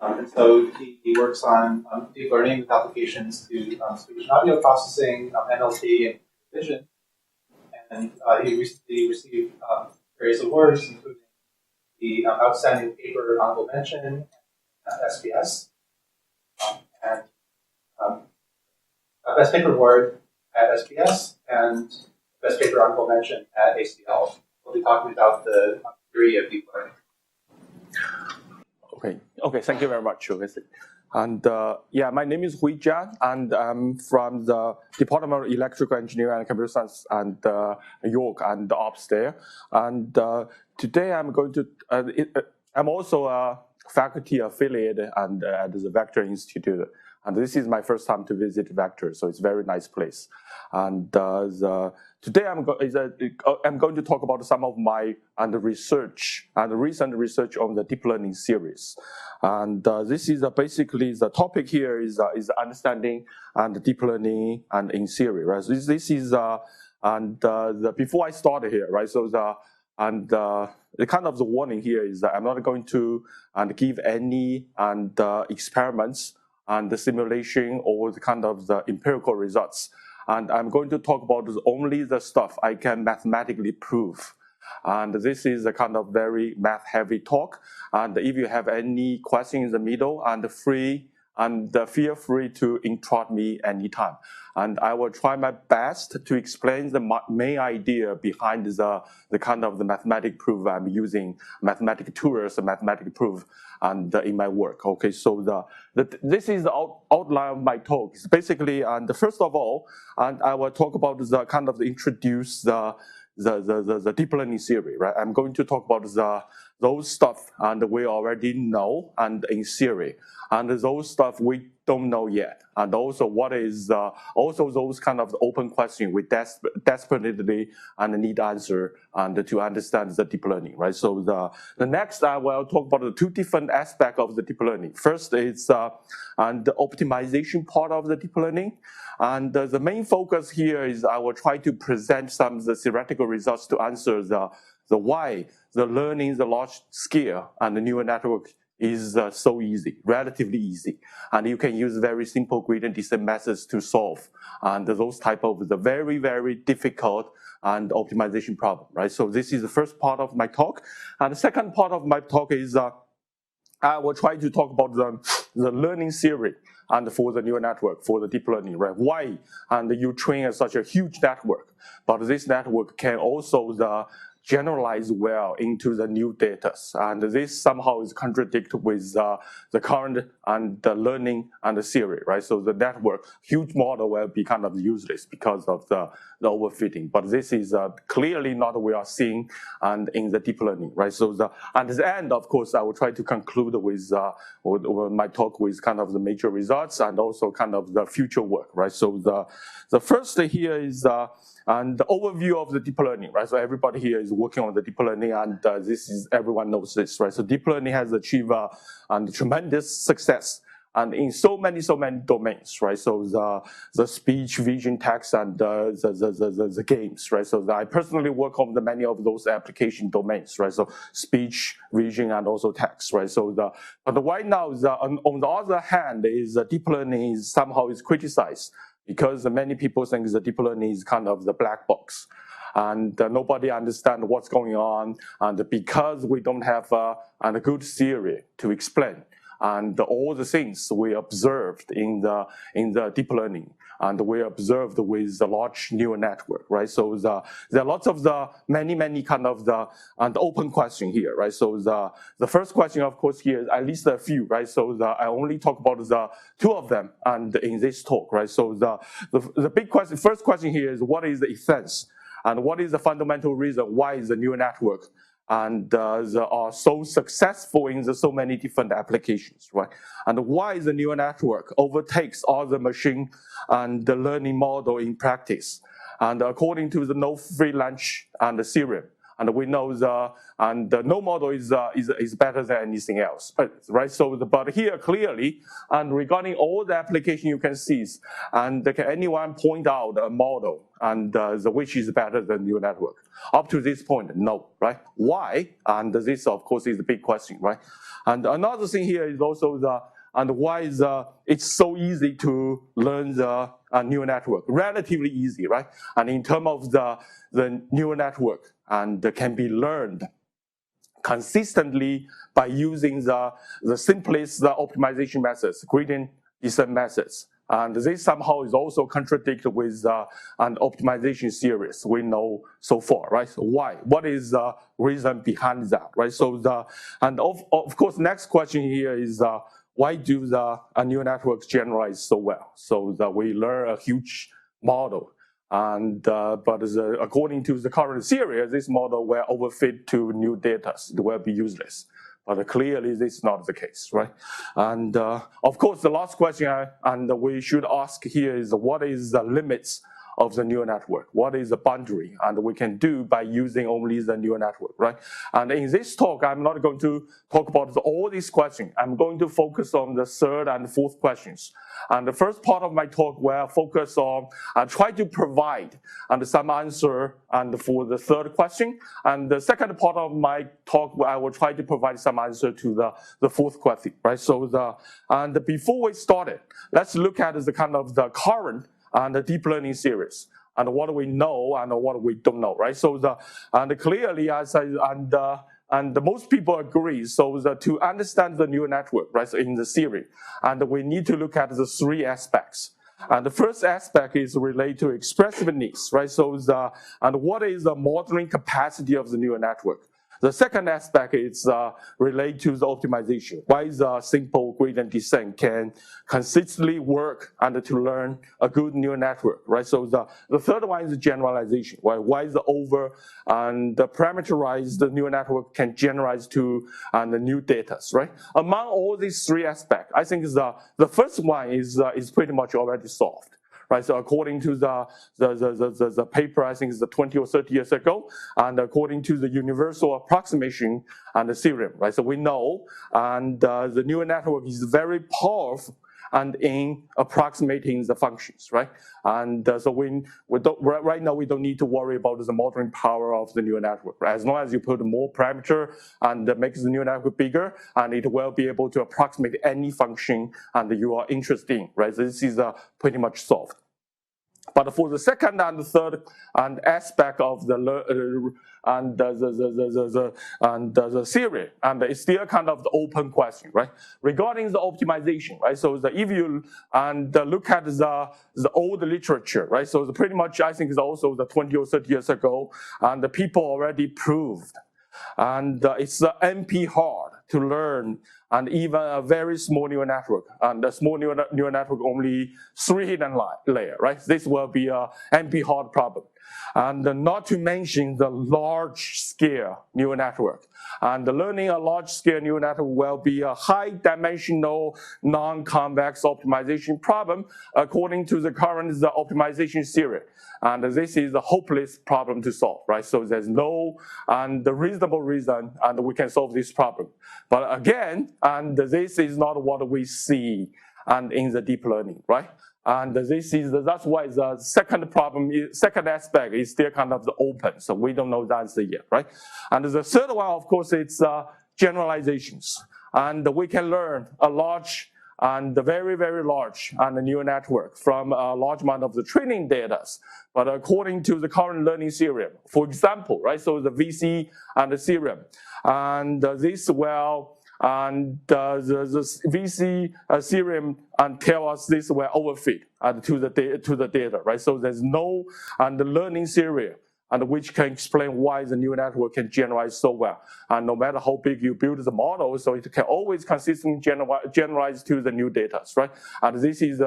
And so he works on deep learning with applications to speech and audio processing, NLP, and vision. And he recently received various awards, including the Outstanding Paper Honorable Mention at SPS, and Best Paper Award at SPS, and Best Paper Honorable Mention at ACL. We'll be talking about the theory of deep learning. Okay, thank you very much. And yeah, my name is Jiang, and I'm from the Department of Electrical Engineering and Computer Science and York and ops there. And today I'm going to, I'm also a faculty affiliate and at the Vector Institute. And this is my first time to visit Vector, so it's a very nice place. And today I'm going to talk about some of my research and recent research on the deep learning series. And this is basically the topic here is understanding and deep learning and in series, right? So this is before I start here, right? So the kind of the warning here is that I'm not going to give any experiments and the simulation or the kind of the empirical results. And I'm going to talk about only the stuff I can mathematically prove. And this is a kind of very math-heavy talk. And if you have any question in the middle, feel free to interrupt me anytime. And I will try my best to explain the main idea behind the kind of the mathematic proof I'm using, mathematic tools, mathematic proof, and in my work. Okay, so this is the outline of my talk. It's basically, first of all, I will talk about the kind of introduce the deep learning theory, right? I'm going to talk about those stuff and we already know and in theory, and those stuff we don't know yet, and also what is also those kind of open questions we desperately need answer and to understand the deep learning, right? So the next I will talk about the two different aspects of the deep learning. First is the optimization part of the deep learning. And the main focus here is I will try to present some of the theoretical results to answer the why the learning the large scale and the neural network is so easy, relatively easy. And you can use very simple gradient descent methods to solve and those type of the very, very difficult and optimization problem, right? So this is the first part of my talk. And the second part of my talk is I will try to talk about the learning theory and for the neural network, for the deep learning, right? Why? And you train such a huge network, but this network can also generalize well into the new data. And this somehow is contradict with the current and the learning and the theory, right? So the network, huge model will be kind of useless because of the overfitting. But this is clearly not what we are seeing and in the deep learning, right? So at the end, of course, I will try to conclude with my talk with kind of the major results and also kind of the future work, right? So the first here is and the overview of the deep learning, right? So everybody here is working on the deep learning, and this is everyone knows this, right? So deep learning has achieved tremendous success, and in so many domains, right? So the speech, vision, text, and the games, right? So I personally work on many of those application domains, right? So speech, vision, and also text, right? So but right now, on the other hand, is deep learning is somehow is criticized, because many people think the deep learning is kind of the black box, and nobody understands what's going on, and because we don't have a good theory to explain and all the things we observed in the deep learning, and we observed with the large neural network, right? So there are lots of many kind of and open question here, right? So the first question, of course, here is at least a few, right? So I only talk about the two of them and in this talk, right? So the big question, first question here is what is the essence, and what is the fundamental reason why is the neural network and are so successful in so many different applications, right? And why the neural network overtakes all the machine and the learning model in practice. And according to the no free lunch and the theorem, And we know no model is better than anything else, right? So, but here clearly, and regarding all the application you can see, and can anyone point out a model and which is better than neural network? Up to this point, no, right? Why? And this, of course, is a big question, right? And another thing here is also why is it's so easy to learn the neural network? Relatively easy, right? And in terms of the neural network, and can be learned consistently by using the simplest optimization methods, gradient descent methods. And this somehow is also contradicted with an optimization series we know so far, right? So why? What is the reason behind that, right? So of course, next question here is why do the neural networks generalize so well? So that we learn a huge model, and but according to the current series, this model will overfit to new data. It will be useless. But clearly, this is not the case, right? And of course, the last question we should ask here is what is the limits of the neural network? What is the boundary? And we can do by using only the neural network, right? And in this talk, I'm not going to talk about all these questions. I'm going to focus on the third and fourth questions. And the first part of my talk will focus on try to provide some answer for the third question. And the second part of my talk, I will try to provide some answer to the fourth question, right? So and before we start it, let's look at the kind of the current and the deep learning series, and what we know and what we don't know, right? So clearly, and most people agree. So to understand the neural network, right, so in the series, and we need to look at the three aspects. And the first aspect is related to expressiveness, right? So and what is the modeling capacity of the neural network? The second aspect is related to the optimization. Why the simple gradient descent can consistently work and to learn a good neural network, right? So the third one is generalization. Why the over and the parameterized neural network can generalize to the new data, right? Among all these three aspects, I think the first one is pretty much already solved. Right, so according to the paper, I think it's 20 or 30 years ago, and according to the universal approximation and the theorem, right? So we know, and the neural network is very powerful and in approximating the functions, right? And so right now we don't need to worry about the modeling power of the neural network. Right? As long as you put more parameter and makes the neural network bigger, and it will be able to approximate any function and you are interested in, right? So this is pretty much solved. But for the second and the third aspect of the theory, and it's still kind of the open question, right? Regarding the optimization, right? So if you look at the old literature, right? So pretty much I think it's also 20 or 30 years ago, and the people already proved, and it's NP hard to learn, and even a very small neural network, and a small neural network only 3 hidden layer, right? This will be a NP hard problem. And not to mention the large scale neural network. And learning a large scale neural network will be a high dimensional non-convex optimization problem according to the current optimization theory. And this is a hopeless problem to solve, right? So there's no reasonable reason and we can solve this problem. But again, and this is not what we see in the deep learning, right? And that's why the second aspect is still kind of the open. So we don't know the answer yet, right? And the third one, of course, it's generalizations. And we can learn a large and very, very large neural network from a large amount of the training data. But according to the current learning theorem, for example, right? So the VC and the theorem, and this will the VC theorem tell us this will overfit to the data, right? So there's no learning theory which can explain why the neural network can generalize so well. And no matter how big you build the model, so it can always consistently generalize to the new data, right? And this is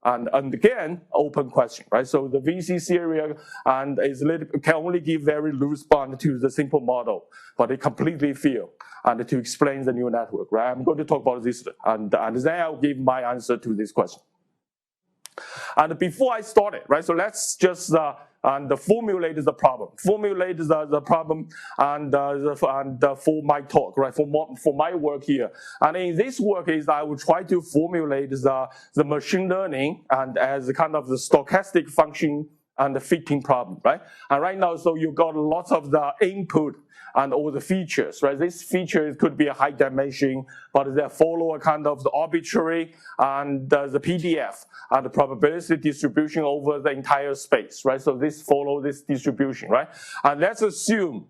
and again, open question, right? So the VC theory can only give very loose bound to the simple model, but it completely fail to explain the neural network, right? I'm going to talk about this, and then I'll give my answer to this question. And before I start it, right? So let's just and formulate the problem, formulate the problem, and for my talk, right? For my work here, and in this work is I will try to formulate the machine learning and as kind of the stochastic function and the fitting problem, right? And right now, so you got lots of the input and all the features, right? This feature could be a high dimension, but they follow a kind of the arbitrary and the PDF and the probability distribution over the entire space, right? So this follow this distribution, right? And let's assume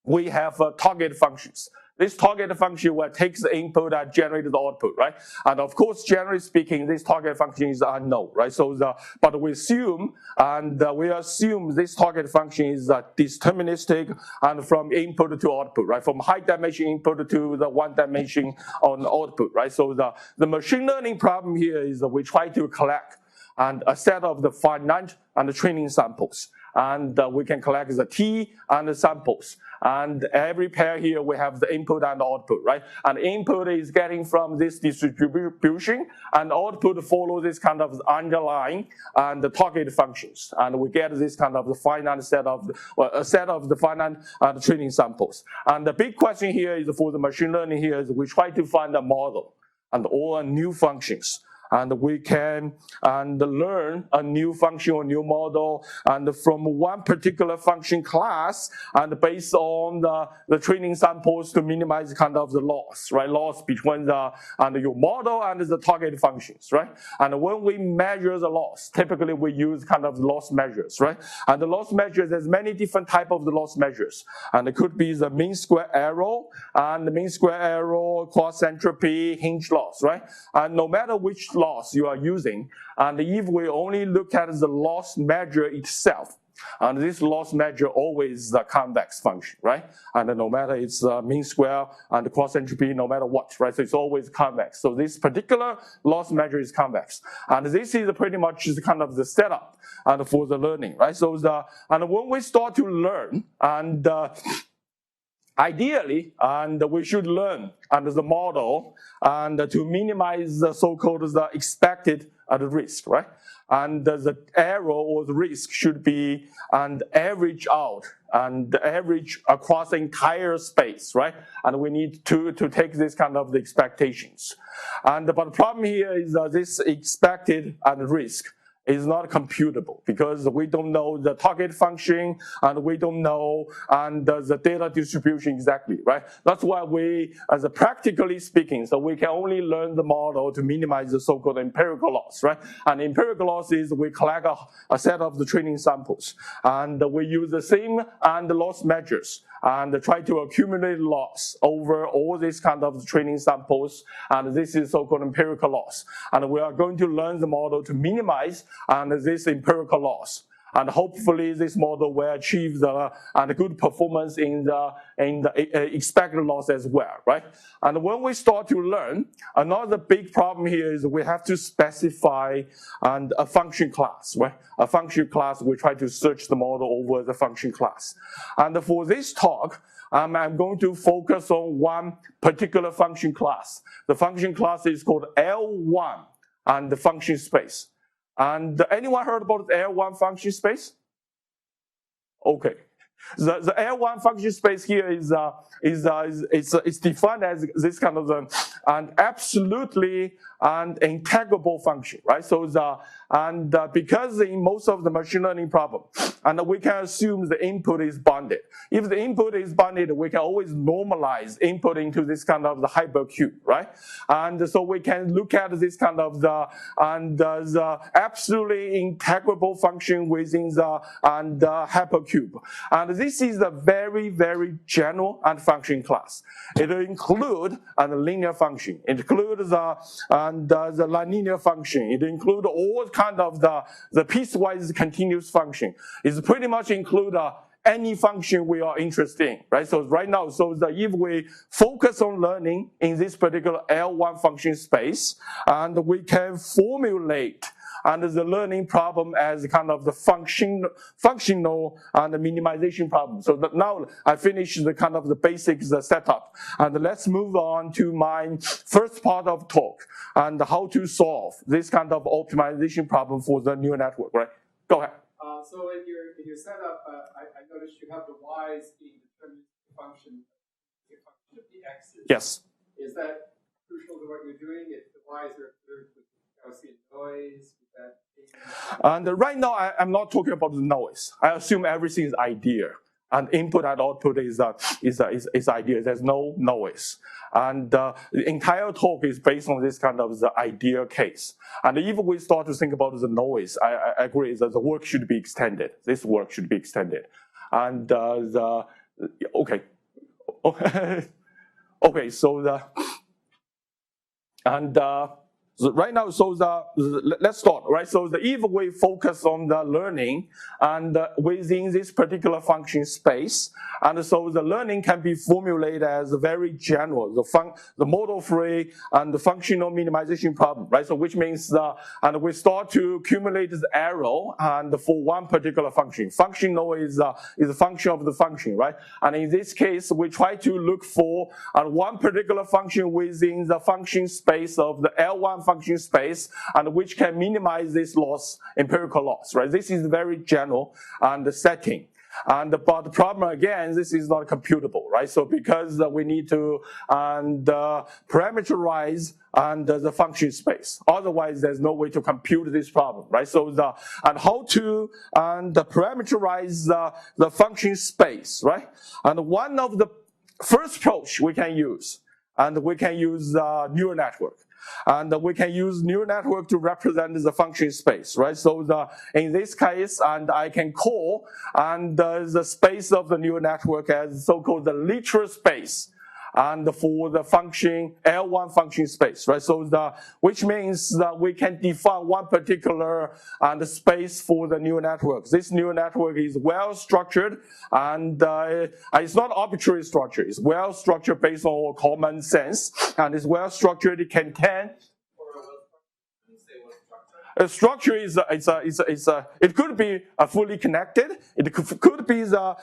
we have target functions. This target function will take the input and generate the output, right? And of course, generally speaking, this target function is unknown, right? So but we assume this target function is deterministic and from input to output, right? From high dimension input to the one dimension on output, right? So the machine learning problem here is that we try to collect and a set of the finite and the training samples. And we can collect the T and the samples. And every pair here, we have the input and the output, right? And input is getting from this distribution, and output follow this kind of underlying and the target functions. And we get this kind of the finite set of, a set of the finite training samples. And the big question here is for the machine learning here is we try to find a model and all new functions. And we can learn a new function or new model and from one particular function class and based on the training samples to minimize kind of the loss, right? Loss between your model and the target functions, right? And when we measure the loss, typically we use kind of loss measures, right? And the loss measures, there's many different type of the loss measures. And it could be the mean square error and the mean square error, cross entropy, hinge loss, right? And no matter which loss you are using, and if we only look at the loss measure itself, and this loss measure always the convex function, right? And no matter it's mean square and the cross entropy, no matter what, right? So it's always convex. So this particular loss measure is convex, and this is pretty much kind of the setup and for the learning, right? So and when we start to learn and ideally, and we should learn under the model and to minimize the so-called the expected risk, right? And the error or the risk should be and average out and average across the entire space, right? And we need to take this kind of the expectations. But the problem here is this expected and risk is not computable because we don't know the target function and we don't know and the data distribution exactly, right? That's why we, as a practically speaking, so we can only learn the model to minimize the so-called empirical loss, right? And empirical loss is we collect a set of the training samples and we use the same and the loss measures and try to accumulate loss over all these kind of training samples, and this is so-called empirical loss. And we are going to learn the model to minimize this empirical loss. And hopefully this model will achieve the good performance in the expected loss as well, right? And when we start to learn, another big problem here is we have to specify a function class, right? A function class, we try to search the model over the function class. And for this talk, I'm going to focus on one particular function class. The function class is called L1 and the function space. And anyone heard about the L1 function space? Okay. The L1 function space here is defined as this kind of an absolutely and integrable function, right? So because in most of the machine learning problem, and we can assume the input is bounded. If the input is bounded, we can always normalize input into this kind of the hypercube, right? And so we can look at this kind of the absolutely integrable function within the hypercube. And this is a very, very general and function class. It will include a linear function. It includes the linear function. It includes all kind of the piecewise continuous function. It's pretty much include any function we are interested in, right? So right now, if we focus on learning in this particular L1 function space, and we can formulate and the learning problem as kind of the functional and the minimization problem. So now I finished the kind of the basics setup, and let's move on to my first part of talk and how to solve this kind of optimization problem for the neural network, right? Go ahead. So in your setup, I noticed you have the y's being deterministic function of the x's. Yes. Is that crucial to what you're doing? If the y's are observed with Gaussian noise, would that And right now, I'm not talking about the noise. I assume everything is ideal. And input and output is ideal. There's no noise. And the entire talk is based on this kind of the ideal case. And if we start to think about the noise, I agree that the work should be extended. This work should be extended. And okay. Okay, so right now, let's start, right? So if we focus on the learning and within this particular function space, and so the learning can be formulated as very general, the model-free and the functional minimization problem, right? So which means and we start to accumulate the error and for one particular function. Functional is a function of the function, right? And in this case, we try to look for one particular function within the function space of the L1 function space, and which can minimize this loss, empirical loss, right? This is very general and the setting. But the problem again, this is not computable, right? So because we need to parameterize the function space. Otherwise, there's no way to compute this problem, right? So how to parameterize the function space, right? And one of the first approach we can use, neural network. And we can use neural network to represent the function space, right? So in this case, I can call the space of the neural network as so-called the literal space, and for the function L1 function space, right? So which means that we can define one particular space for the neural network. This neural network is well structured, and it's not arbitrary structure. It's well structured based on common sense, and it's well structured. It can a structure is it could be fully connected. It could be the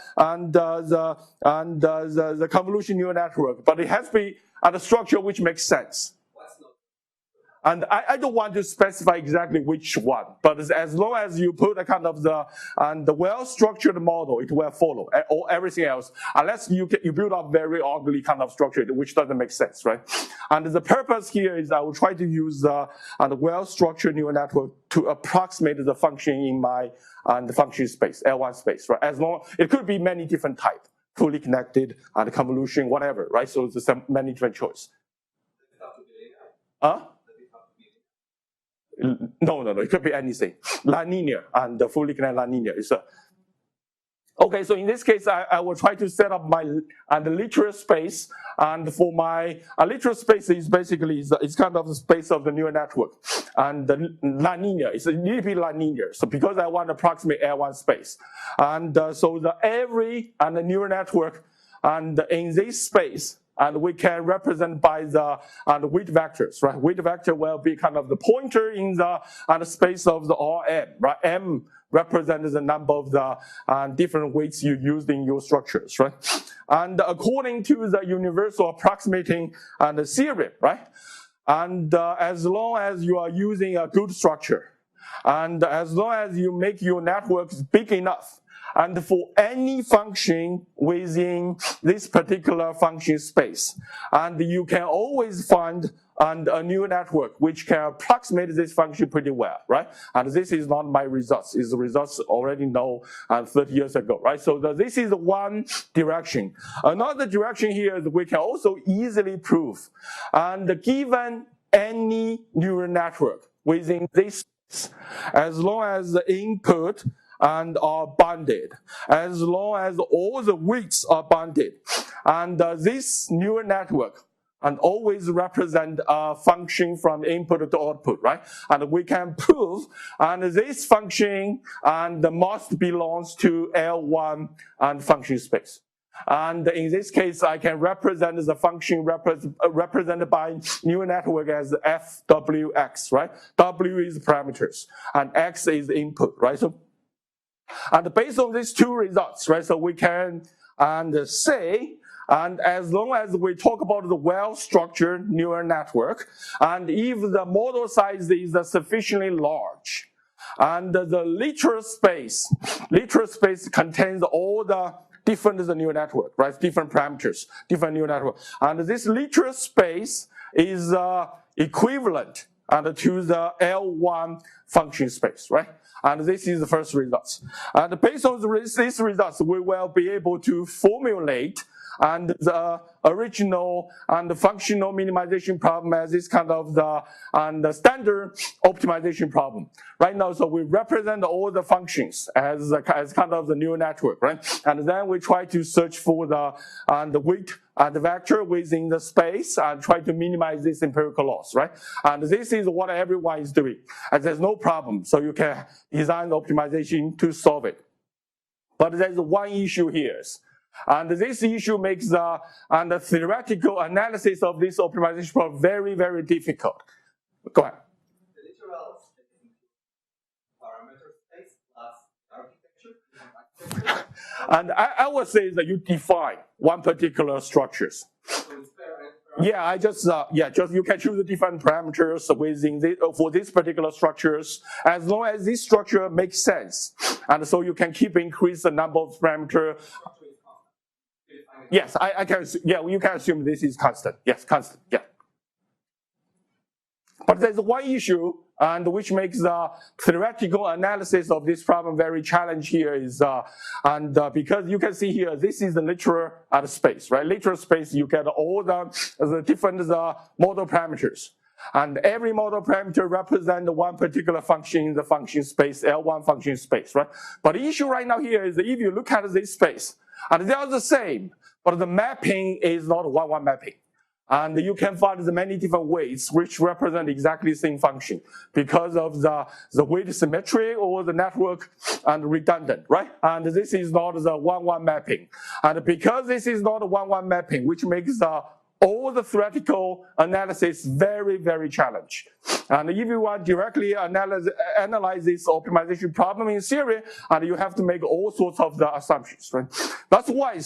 convolution neural network, but it has to be a structure which makes sense. And I don't want to specify exactly which one, but as long as you put a kind of the well-structured model, it will follow, or everything else, unless you build up very ugly kind of structure, which doesn't make sense, right? And the purpose here is I will try to use the well-structured neural network to approximate the function in my the function space, L1 space, right? As long it could be many different types, fully connected and convolution, whatever, right? So there's many different choices. No. It could be anything. Nonlinear and fully connected nonlinear is okay. So in this case, I will try to set up my the literal space, and for my literal space is basically it's kind of the space of the neural network, and the nonlinear is a little bit nonlinear. So because I want to approximate L1 space, and so every neural network and in this space. And we can represent by the weight vectors, right? Weight vector will be kind of the pointer in the space of the Rm, right? M represents the number of the different weights you used in your structures, right? And according to the universal approximating theorem, right? And as long as you are using a good structure, and as long as you make your networks big enough, and for any function within this particular function space, and you can always find a neural network which can approximate this function pretty well, right? And this is not my results; it's the results already know 30 years ago, right? So this is one direction. Another direction here is we can also easily prove, and given any neural network within this space, as long as the input and are bounded, as long as all the weights are bounded. And this neural network and always represent a function from input to output, right? And we can prove and this function and must belongs to L1 and function space. And in this case, I can represent the function represented by neural network as FWX, right? W is parameters and X is input, right? So and based on these two results, right, so we can say, and as long as we talk about the well-structured neural network, and if the model size is sufficiently large, And the literal space contains all the different neural network, right? Different parameters, different neural network. And this literal space is equivalent to the L1 function space, right? And this is the first results. And based on these results, we will be able to formulate and the original and the functional minimization problem as this kind of the standard optimization problem. Right now, so we represent all the functions as kind of the neural network, right? And then we try to search for the weight and the vector within the space and try to minimize this empirical loss, right? And this is what everyone is doing. And there's no problem, so you can design the optimization to solve it. But there's one issue here. And this issue makes the theoretical analysis of this optimization problem very, very difficult. Go ahead. The literal space parameter space plus architecture. And I would say that you define one particular structures. So it's fair. Yeah, just you can choose the different parameters within for these particular structures, as long as this structure makes sense, and so you can keep increase the number of parameters. Yes, I can. Yeah, you can assume this is constant. Yes, constant. Yeah. But there's one issue, and which makes the theoretical analysis of this problem very challenging here is, because you can see here, this is the literal space, right? Literal space, you get all the different model parameters. And every model parameter represents one particular function in the function space, L1 function space, right? But the issue right now here is that if you look at this space, and they are the same, but the mapping is not one-one mapping. And you can find the many different weights which represent exactly the same function because of the weight symmetry or the network and redundant, right? And this is not the one-one mapping. And because this is not a one-one mapping, which makes all the theoretical analysis very, very challenging. And if you want directly analyze this optimization problem in theory, and you have to make all sorts of the assumptions, right? That's why,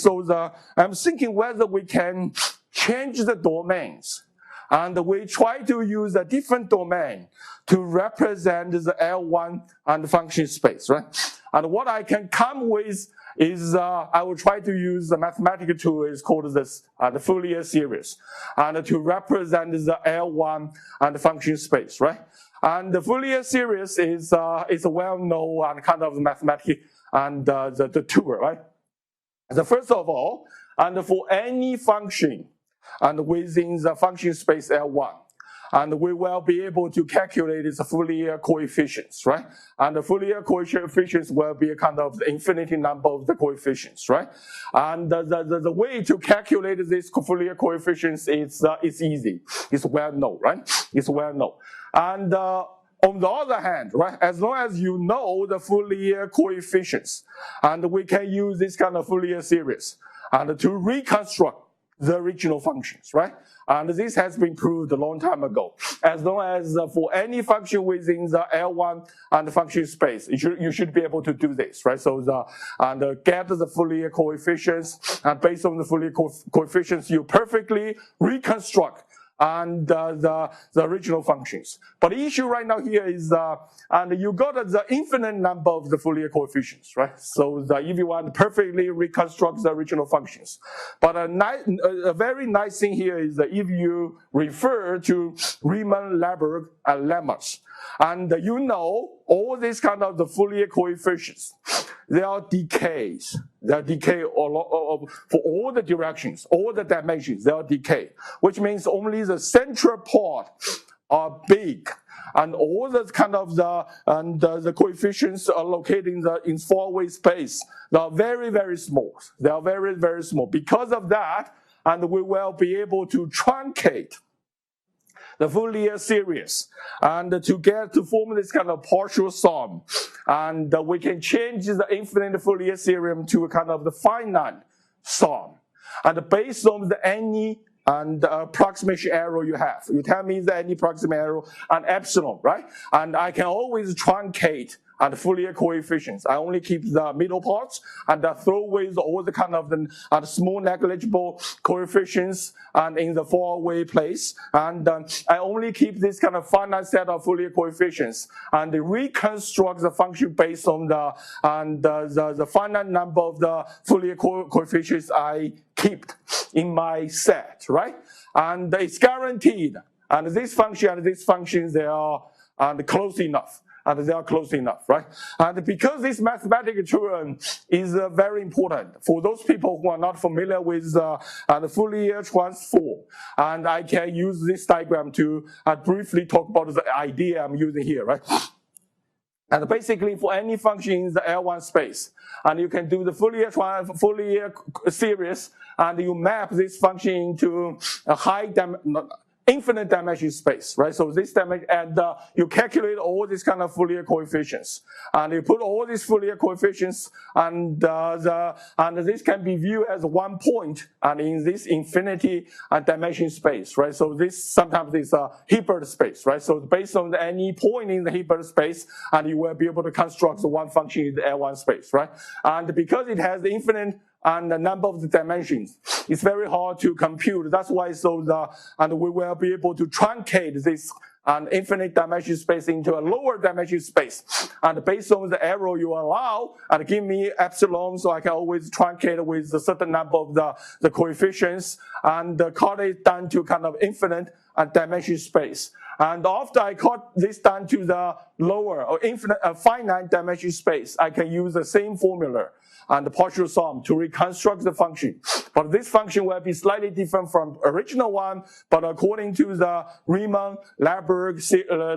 I'm thinking whether we can change the domains. And we try to use a different domain to represent the L1 and function space, right? And what I can come with is I will try to use the mathematical tool is called the Fourier Series, and to represent the L1 and the function space, right? And the Fourier Series is a well-known and kind of mathematical and the tool, right? So first of all, and for any function and within the function space L1, and we will be able to calculate its Fourier coefficients, right? And the Fourier coefficients will be a kind of the infinity number of the coefficients, right? And the way to calculate this Fourier coefficients is easy. It's well known, right? It's well known. And on the other hand, right, as long as you know the Fourier coefficients, and we can use this kind of Fourier series and to reconstruct the original functions, right? And this has been proved a long time ago. As long as for any function within the L1 and the function space, you should be able to do this, right? So get the Fourier coefficients, and based on the Fourier coefficients, you perfectly reconstruct and the original functions. But the issue right now here is, and you got the infinite number of the Fourier coefficients, right? So if you want to perfectly reconstruct the original functions. But a very nice thing here is that if you refer to Riemann, Lebesgue, and Lemmas, and you know all these kind of the Fourier coefficients, they are decays. They are decay for all the directions, all the dimensions, they are decay, which means only the central part are big, and all the kind of the coefficients are located in four-way space. They are very, very small. They are very, very small. Because of that, and we will be able to truncate the Fourier series, and to form this kind of partial sum, and we can change the infinite Fourier theorem to a kind of the finite sum, and based on any and approximation error you have. You tell me the any approximation error and epsilon, right? And I can always truncate and Fourier coefficients. I only keep the middle parts and throw away all the kind of the small negligible coefficients and in the faraway place. And I only keep this kind of finite set of Fourier coefficients and reconstruct the function based on the finite number of the Fourier coefficients I keep in my set, right? And it's guaranteed. And this function and this function, they are close enough. And they are close enough, right? And because this mathematical theorem is very important for those people who are not familiar with the Fourier transform, and I can use this diagram to briefly talk about the idea I'm using here, right? And basically, for any function in the L1 space, and you can do the Fourier series, and you map this function into a infinite dimension space, right? So this dimension, and you calculate all these kind of Fourier coefficients, and you put all these Fourier coefficients, and this can be viewed as one point, and in this infinity dimension space, right? So this sometimes is a Hilbert space, right? So based on any point in the Hilbert space, and you will be able to construct the one function in the L1 space, right? And because it has the infinite and the number of the dimensions, it's very hard to compute. That's why and we will be able to truncate this infinite dimension space into a lower dimension space. And based on the error you allow, and give me epsilon, so I can always truncate with a certain number of the coefficients, and cut it down to kind of infinite dimension space. And after I cut this down to the lower or finite dimension space, I can use the same formula and the partial sum to reconstruct the function. But this function will be slightly different from original one, but according to the Riemann-Larberg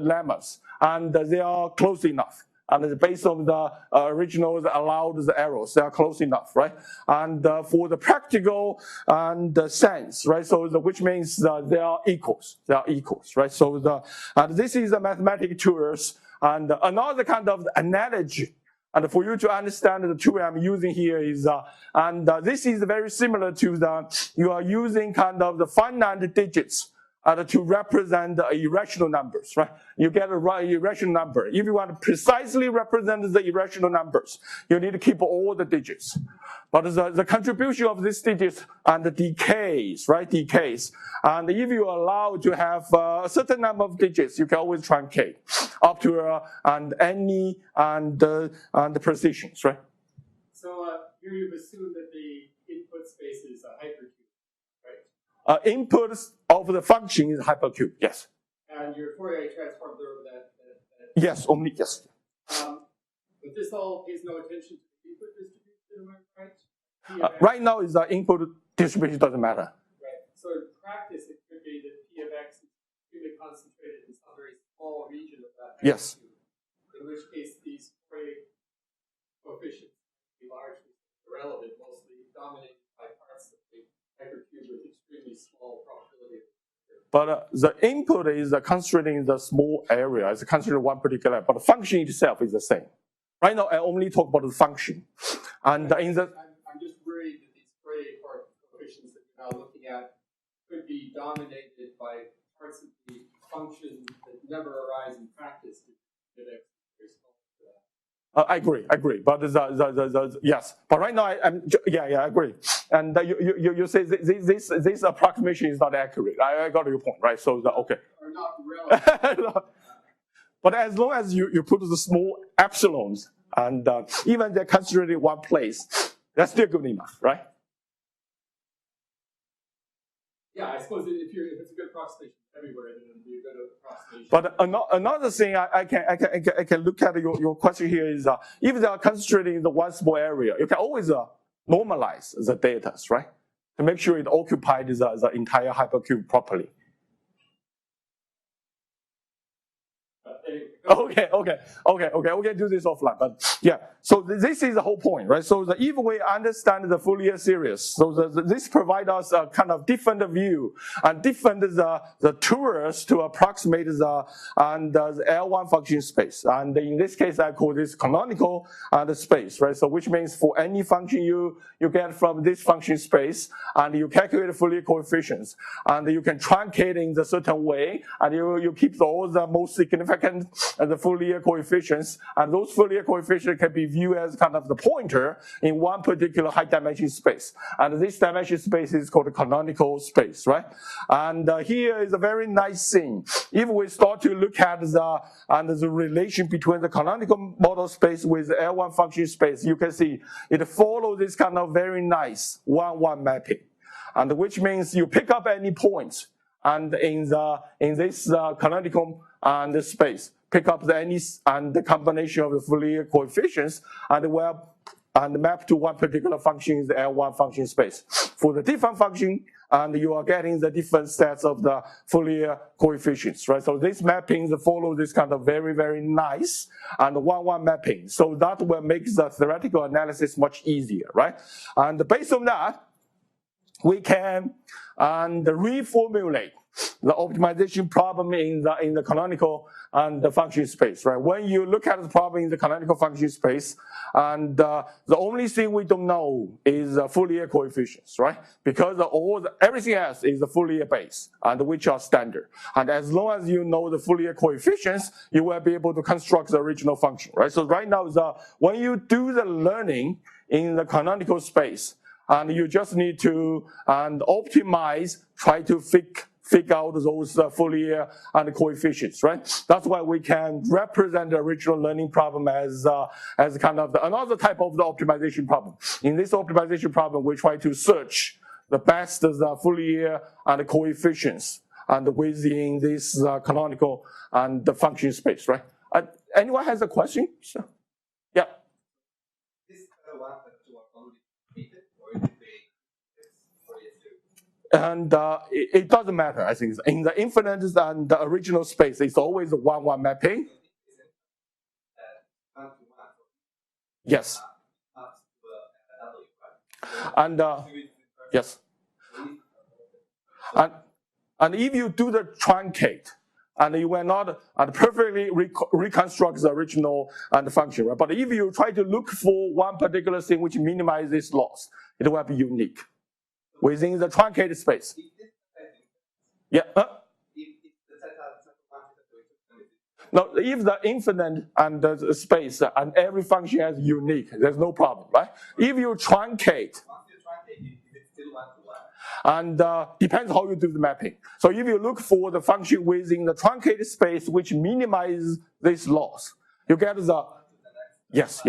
lemmas, and they are close enough. And based on the original allowed the errors, they are close enough, right? And for the practical and sense, right? So which means they are equals. They are equals, right? So this is the mathematical tools, and another kind of analogy. And for you to understand the tool I'm using here is, this is very similar to you are using kind of the finite digits to represent the irrational numbers, right? You get a irrational number. If you want to precisely represent the irrational numbers, you need to keep all the digits. But the contribution of these digits and the decays, right? Decays. And if you allow to have a certain number of digits, you can always truncate up to any the precisions, right? So here you've assumed that the input space is a hypercube, right? Inputs of the function is hypercube, yes. And your Fourier transform over that. Yes, only yes. But this all pays no attention to the input distribution, am I right? Right now, is the input distribution doesn't matter. Right. So in practice, it could be that P of X is really concentrated in some very small region of that. Yes. In which case, these Fourier coefficients would be largely irrelevant, mostly dominated by parts of the hypercube with extremely small probability. But the input is concentrating in the small area. It's concentrated one particular, but the function itself is the same. Right now, I only talk about the function. And I'm just worried that these Fourier coefficients that you're now looking at could be dominated by parts of the function that never arise in practice. I agree. But yes. But right now, I agree. And you say this approximation is not accurate. I got your point, right? So okay. Are not relevant. But as long as you put the small epsilons, and even they're concentrated in one place, that's still good enough, right? Yeah, I suppose if it's a good approximation everywhere, then it'll be a good approximation. But another thing I can look at your question here is if they are concentrated in the one small area, you can always normalize the data, right? To make sure it occupied the entire hypercube properly. Okay, we can do this offline, but yeah. So this is the whole point, right? So if we understand the Fourier series, so this provides us a kind of different view and different the tools to approximate the L1 function space. And in this case, I call this canonical space, right? So which means for any function you get from this function space, and you calculate Fourier coefficients, and you can truncate in a certain way, and you keep all the most significant represent the Fourier coefficients, and those Fourier coefficients can be viewed as kind of the pointer in one particular high dimension space. And this dimension space is called the canonical space, right? And here is a very nice thing. If we start to look at the relation between the canonical model space with the L1 function space, you can see it follows this kind of very nice 1-1 mapping, and which means you pick up any point, and in this canonical and the space, pick up the combination of the Fourier coefficients, and map to one particular function in the L1 function space. For the different function, and you are getting the different sets of the Fourier coefficients, right? So these mappings follow this kind of very, very nice and 1-1 mapping. So that will make the theoretical analysis much easier, right? And based on that, we can reformulate the optimization problem in the canonical and the function space, right? When you look at the problem in the canonical function space, and the only thing we don't know is the Fourier coefficients, right? Because everything else is the Fourier base, and which are standard. And as long as you know the Fourier coefficients, you will be able to construct the original function, right? So right now, when you do the learning in the canonical space, and you just need to optimize, try to figure out those Fourier and coefficients, right? That's why we can represent the original learning problem as kind of another type of the optimization problem. In this optimization problem, we try to search the best Fourier and coefficients and within this canonical and the function space, right? Anyone has a question? Sure. Yeah. This one that you are already completed, or is it Fourier Series? And it doesn't matter, I think. In the infinite and the original space, it's always a 1-1 mapping. Yes. And yes. And if you do the truncate, and you will not perfectly reconstruct the original function, right? But if you try to look for one particular thing which minimizes this loss, it will be unique within the truncated space. Yeah. No, if the infinite and the space and every function is unique, there's no problem, right? If you truncate, and depends how you do the mapping. So if you look for the function within the truncated space which minimizes this loss, you get the yes.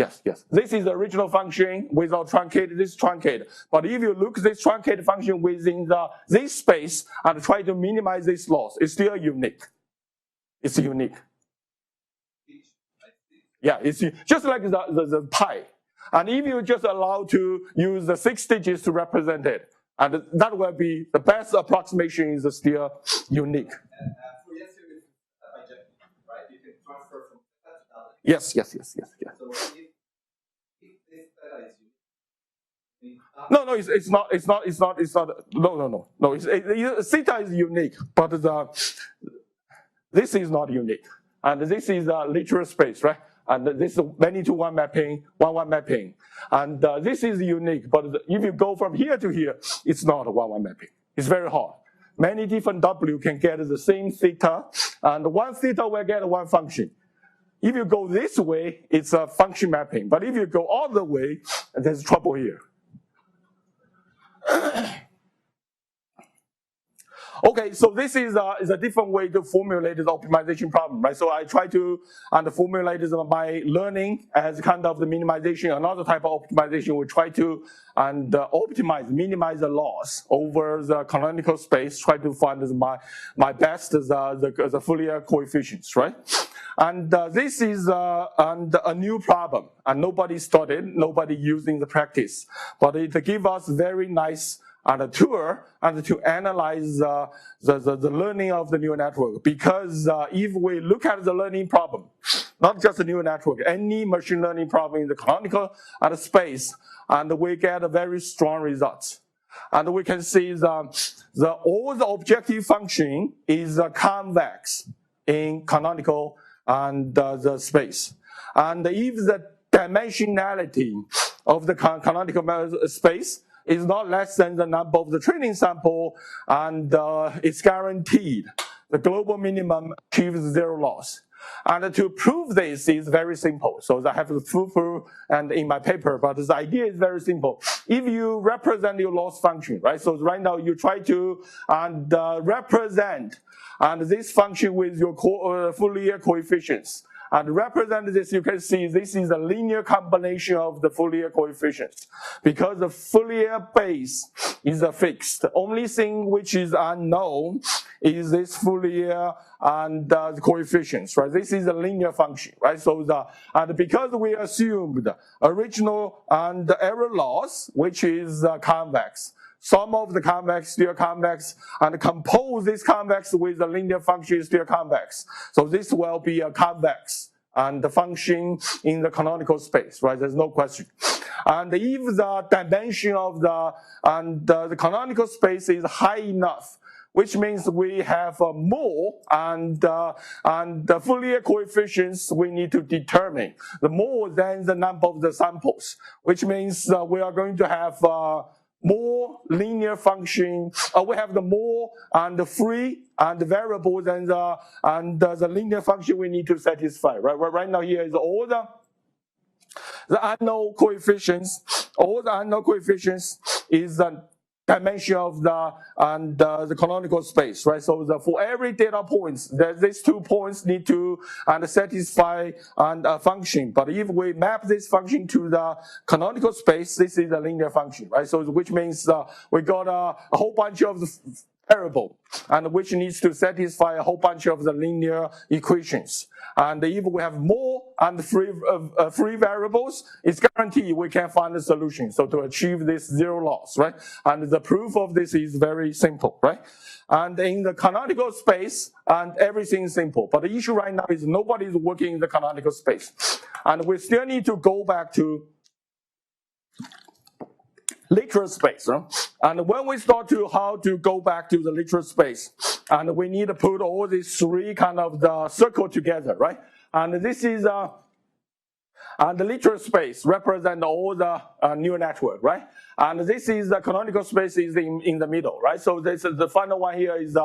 This is the original function without truncated, this is truncated. But if you look at this truncated function within this space and try to minimize this loss, it's still unique. It's unique. Yeah, it's just like the pi. And if you just allow to use the 6 digits to represent it, and that will be the best approximation is still unique. Fourier series bijective, right? You can transfer from theta to delta. Yes. So if this theta is unique. No, it's not. No. Theta is unique, but this is not unique, and this is a literal space, right? And this is many to one mapping, 1-1 mapping. And this is unique, but if you go from here to here, it's not a 1-1 mapping. It's very hard. Many different W can get the same theta, and one theta will get one function. If you go this way, it's a function mapping. But if you go all the way, there's trouble here. Okay, so this is a different way to formulate the optimization problem, right? So I try to formulate my learning as kind of the minimization. Another type of optimization, we try to minimize the loss over the canonical space. Try to find my best the Fourier coefficients, right? And this is a new problem, and nobody studied, nobody using the practice, but it gives us very nice and a tour and to analyze the learning of the neural network. Because if we look at the learning problem, not just the neural network, any machine learning problem in the canonical and space, and we get a very strong results. And we can see all the objective function is convex in canonical and the space. And if the dimensionality of the canonical space is not less than the number of the training sample, and it's guaranteed the global minimum achieves 0 loss. And to prove this is very simple. So I have the full proof and in my paper, but the idea is very simple. If you represent your loss function, right? So right now you try to represent this function with your Fourier coefficients. And represent this, you can see this is a linear combination of the Fourier coefficients. Because the Fourier base is a fixed. The only thing which is unknown is this Fourier and the coefficients, right? This is a linear function, right? So and because we assumed original and error loss, which is convex, sum of the convex still convex, and compose this convex with the linear function still convex. So this will be a convex and the function in the canonical space, right? There's no question. And if the dimension of the canonical space is high enough, which means we have more and the Fourier coefficients we need to determine. The more than the number of the samples, which means we are going to have more linear function. We have the more and the free and the variable than the linear function we need to satisfy. Right now here is all the unknown coefficients. All the unknown coefficients is the dimension of the canonical space, right? So for every data points, these 2 points need to satisfy a function. But if we map this function to the canonical space, this is a linear function, right? So which means we got a whole bunch of variable, and which needs to satisfy a whole bunch of the linear equations. And if we have more and free variables, it's guaranteed we can find a solution. So to achieve this zero loss, right? And the proof of this is very simple, right? And in the canonical space, and everything is simple. But the issue right now is nobody is working in the canonical space. And we still need to go back to literal space, right? And when we start to how to go back to the literal space, and we need to put all these 3 kind of the circle together, right? And this is and the literal space represent all the neural network, right? And this is the canonical space is in the middle, right? So this is the final one here is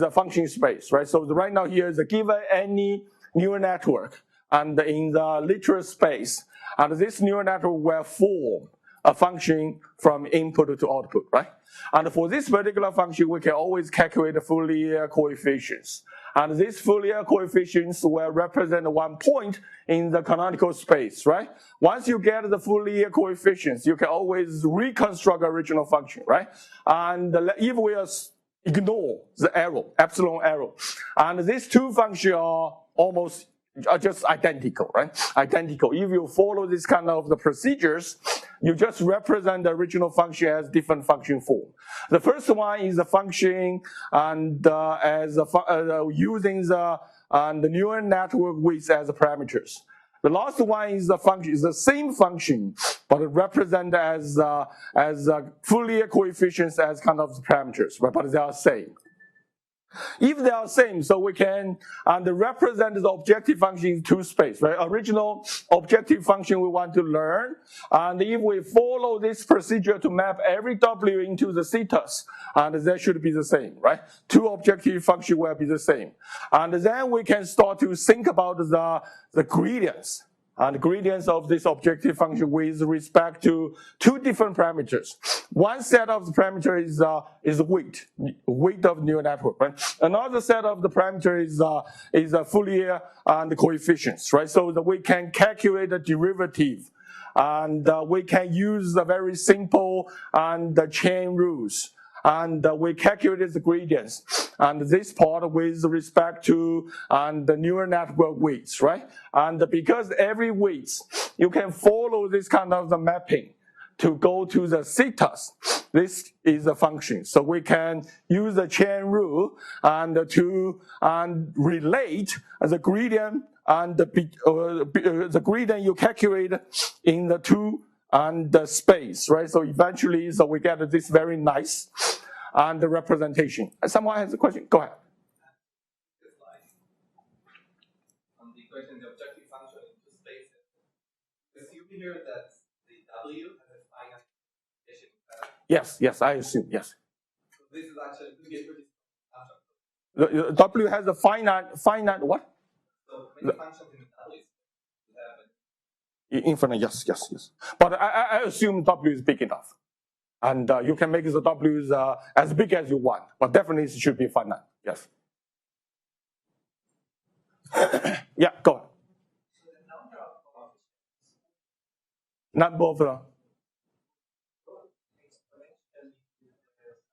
a function space, right? So right now here is given any neural network, and in the literal space, and this neural network will form a function from input to output, right? And for this particular function, we can always calculate the Fourier coefficients. And these Fourier coefficients will represent 1 point in the canonical space, right? Once you get the Fourier coefficients, you can always reconstruct the original function, right? And if we ignore the error, epsilon error, and these 2 functions are just identical, right? Identical. If you follow this kind of the procedures, you just represent the original function as different function form. The first one is a function and using the neural network weights as parameters. The last one is the function is the same function, but it represent as Fourier coefficients as kind of parameters, right? But they are same. If they are same, so we can represent the objective function in 2 space, right? Original objective function we want to learn, and if we follow this procedure to map every W into the thetas, and that should be the same, right? 2 objective function will be the same, and then we can start to think about the gradients. And the gradients of this objective function with respect to 2 different parameters. One set of the parameter is weight of neural network, right? Another set of the parameter is Fourier and the coefficients, right? So that we can calculate the derivative, and we can use the very simple and the chain rules. And we calculated the gradients, and this part with respect to the neural network weights, right? And because every weights, you can follow this kind of the mapping to go to the thetas. This is a function, so we can use the chain rule and to relate the gradient and the gradient you calculate in the 2 and the space, right? So eventually, so we get this very nice and the representation. Someone has a question? Go ahead. On the equation, the objective function into space, assume here that the W has a finite condition. Yes, I assume, yes. So this is actually to get rid of The W has a finite what? So many functions in the W space? Infinite, yes. But I assume W is big enough. And you can make the W's as big as you want, but definitely it should be finite, yes. Yeah, go on. So the number of Number of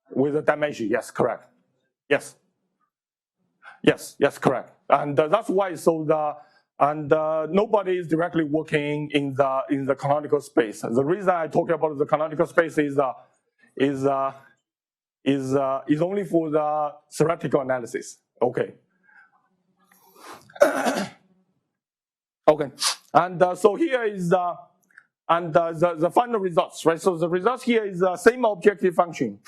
with a dimension, yes, correct. Yes, correct. And that's why nobody is directly working in the canonical space. The reason I talk about the canonical space is only for the theoretical analysis. Okay. Okay, and so here is the final results, right? So the results here is the same objective function.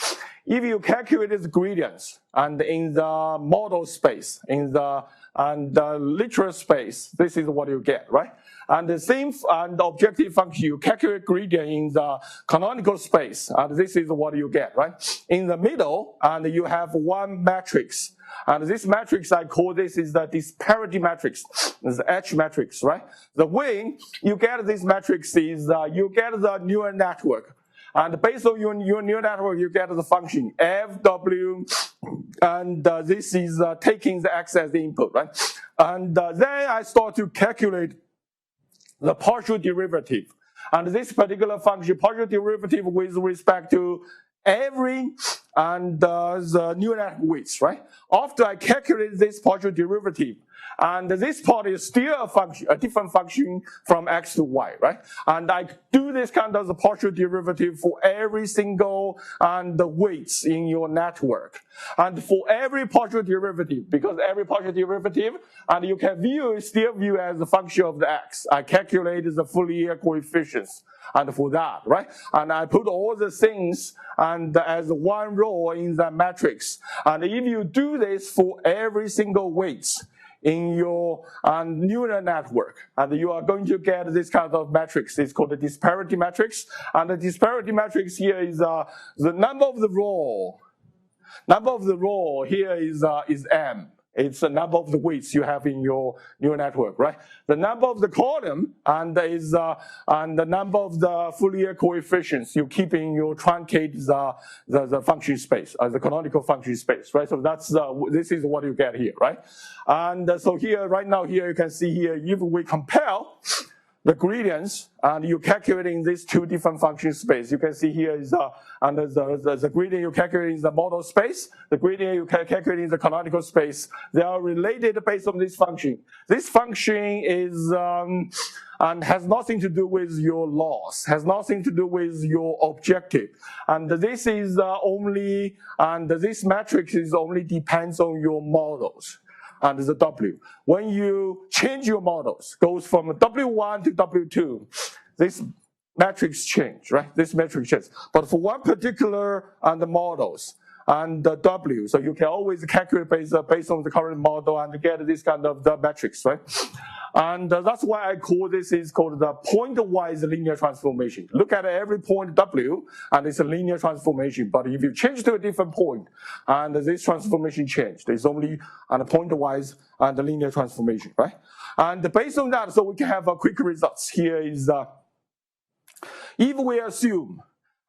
If you calculate its gradients and in the model space, in the literal space, this is what you get, right? And the same and objective function, you calculate gradient in the canonical space, and this is what you get, right? In the middle, and you have one matrix. And this matrix, I call this is the disparity matrix, the H matrix, right? The way you get this matrix is you get the neural network. And based on your neural network, you get the function FW, and this is taking the X as the input, right? And then I start to calculate the partial derivative. And this particular function, partial derivative with respect to every and the neural network weights, right? After I calculate this partial derivative, and this part is still a function, a different function from x to y, right? And I do this kind of the partial derivative for every single and the weights in your network. And for every partial derivative, because every partial derivative, and you can still view as a function of the x. I calculate the Fourier coefficients. And for that, right? And I put all the things and as one row in the matrix. And if you do this for every single weights in your neural network, and you are going to get this kind of matrix. It's called the disparity matrix. And the disparity matrix here is the number of the row. Number of the row here is m. It's the number of the weights you have in your neural network, right? The number of the column and the number of the Fourier coefficients you keep in your truncate the function space, the canonical function space, right? So that's this is what you get here, right? And so here, right now, here you can see here, if we compare the gradients, and you're calculating these two different function space. You can see here is under the gradient you calculate in the model space, the gradient you calculate in the canonical space. They are related based on this function. This function is and has nothing to do with your loss, has nothing to do with your objective. And this is only, and this matrix is only depends on your models. And the W. When you change your models, goes from W1 to W2, this matrix change, right? This matrix change. But for one particular the models and the W, so you can always calculate based on the current model and get this kind of the matrix, right? And that's why I call this is called the point-wise linear transformation. Look at every point W, and it's a linear transformation. But if you change to a different point, and this transformation changed, it's only on a point-wise and the linear transformation, right? And based on that, so we can have a quick results. Here is if we assume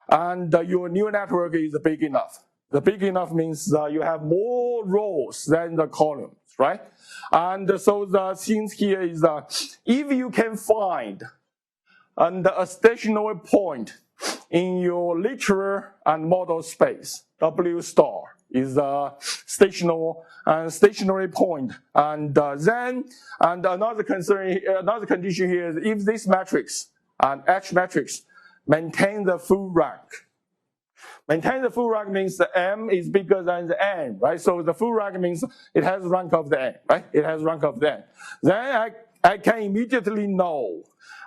and your neural network is big enough. The big enough means you have more rows than the columns, right? And so the things here is if you can find a stationary point in your literal and model space, W star is a stationary point, and then another condition here is if this matrix and H matrix maintain the full rank. Maintain the full rank means the M is bigger than the N, right? So the full rank means it has rank of the N, right? It has rank of the N. Then I can immediately know,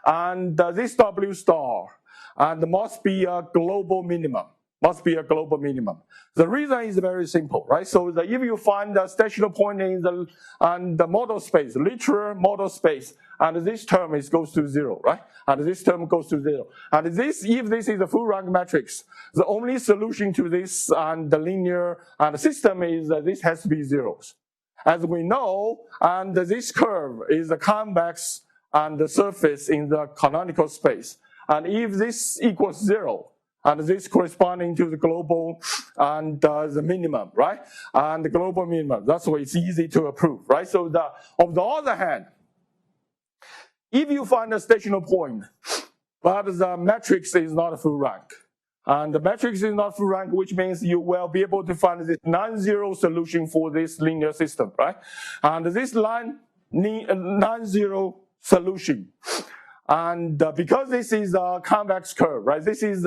and this W star and must be a global minimum. Must be a global minimum. The reason is very simple, right? So if you find a stationary point in the model space, literal model space, and this term goes to 0, right? And this term goes to 0. And if this is a full rank matrix, the only solution to this and the linear and the system is that this has to be zeros. as we know, and this curve is a convex and the surface in the canonical space. And if this equals 0, and this corresponding to the global and the minimum, right? And the global minimum, that's why it's easy to approve, right? So on the other hand, if you find a stationary point, but the matrix is not a full rank, and the matrix is not full rank, which means you will be able to find this non-zero solution for this linear system, right? And this non-zero solution, and because this is a convex curve, right? This is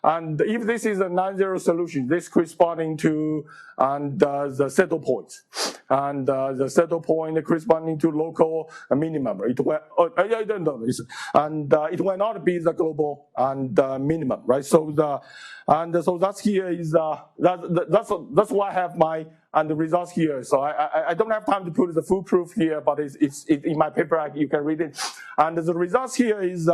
and if this is a non-zero solution, this corresponding to the saddle point, and the saddle point corresponding to local minimum. It will it will not be the global and minimum, right? So so that's here is that's why I have my and the results here. So I don't have time to put the full proof here, but it's in my paper. You can read it. And the results here is,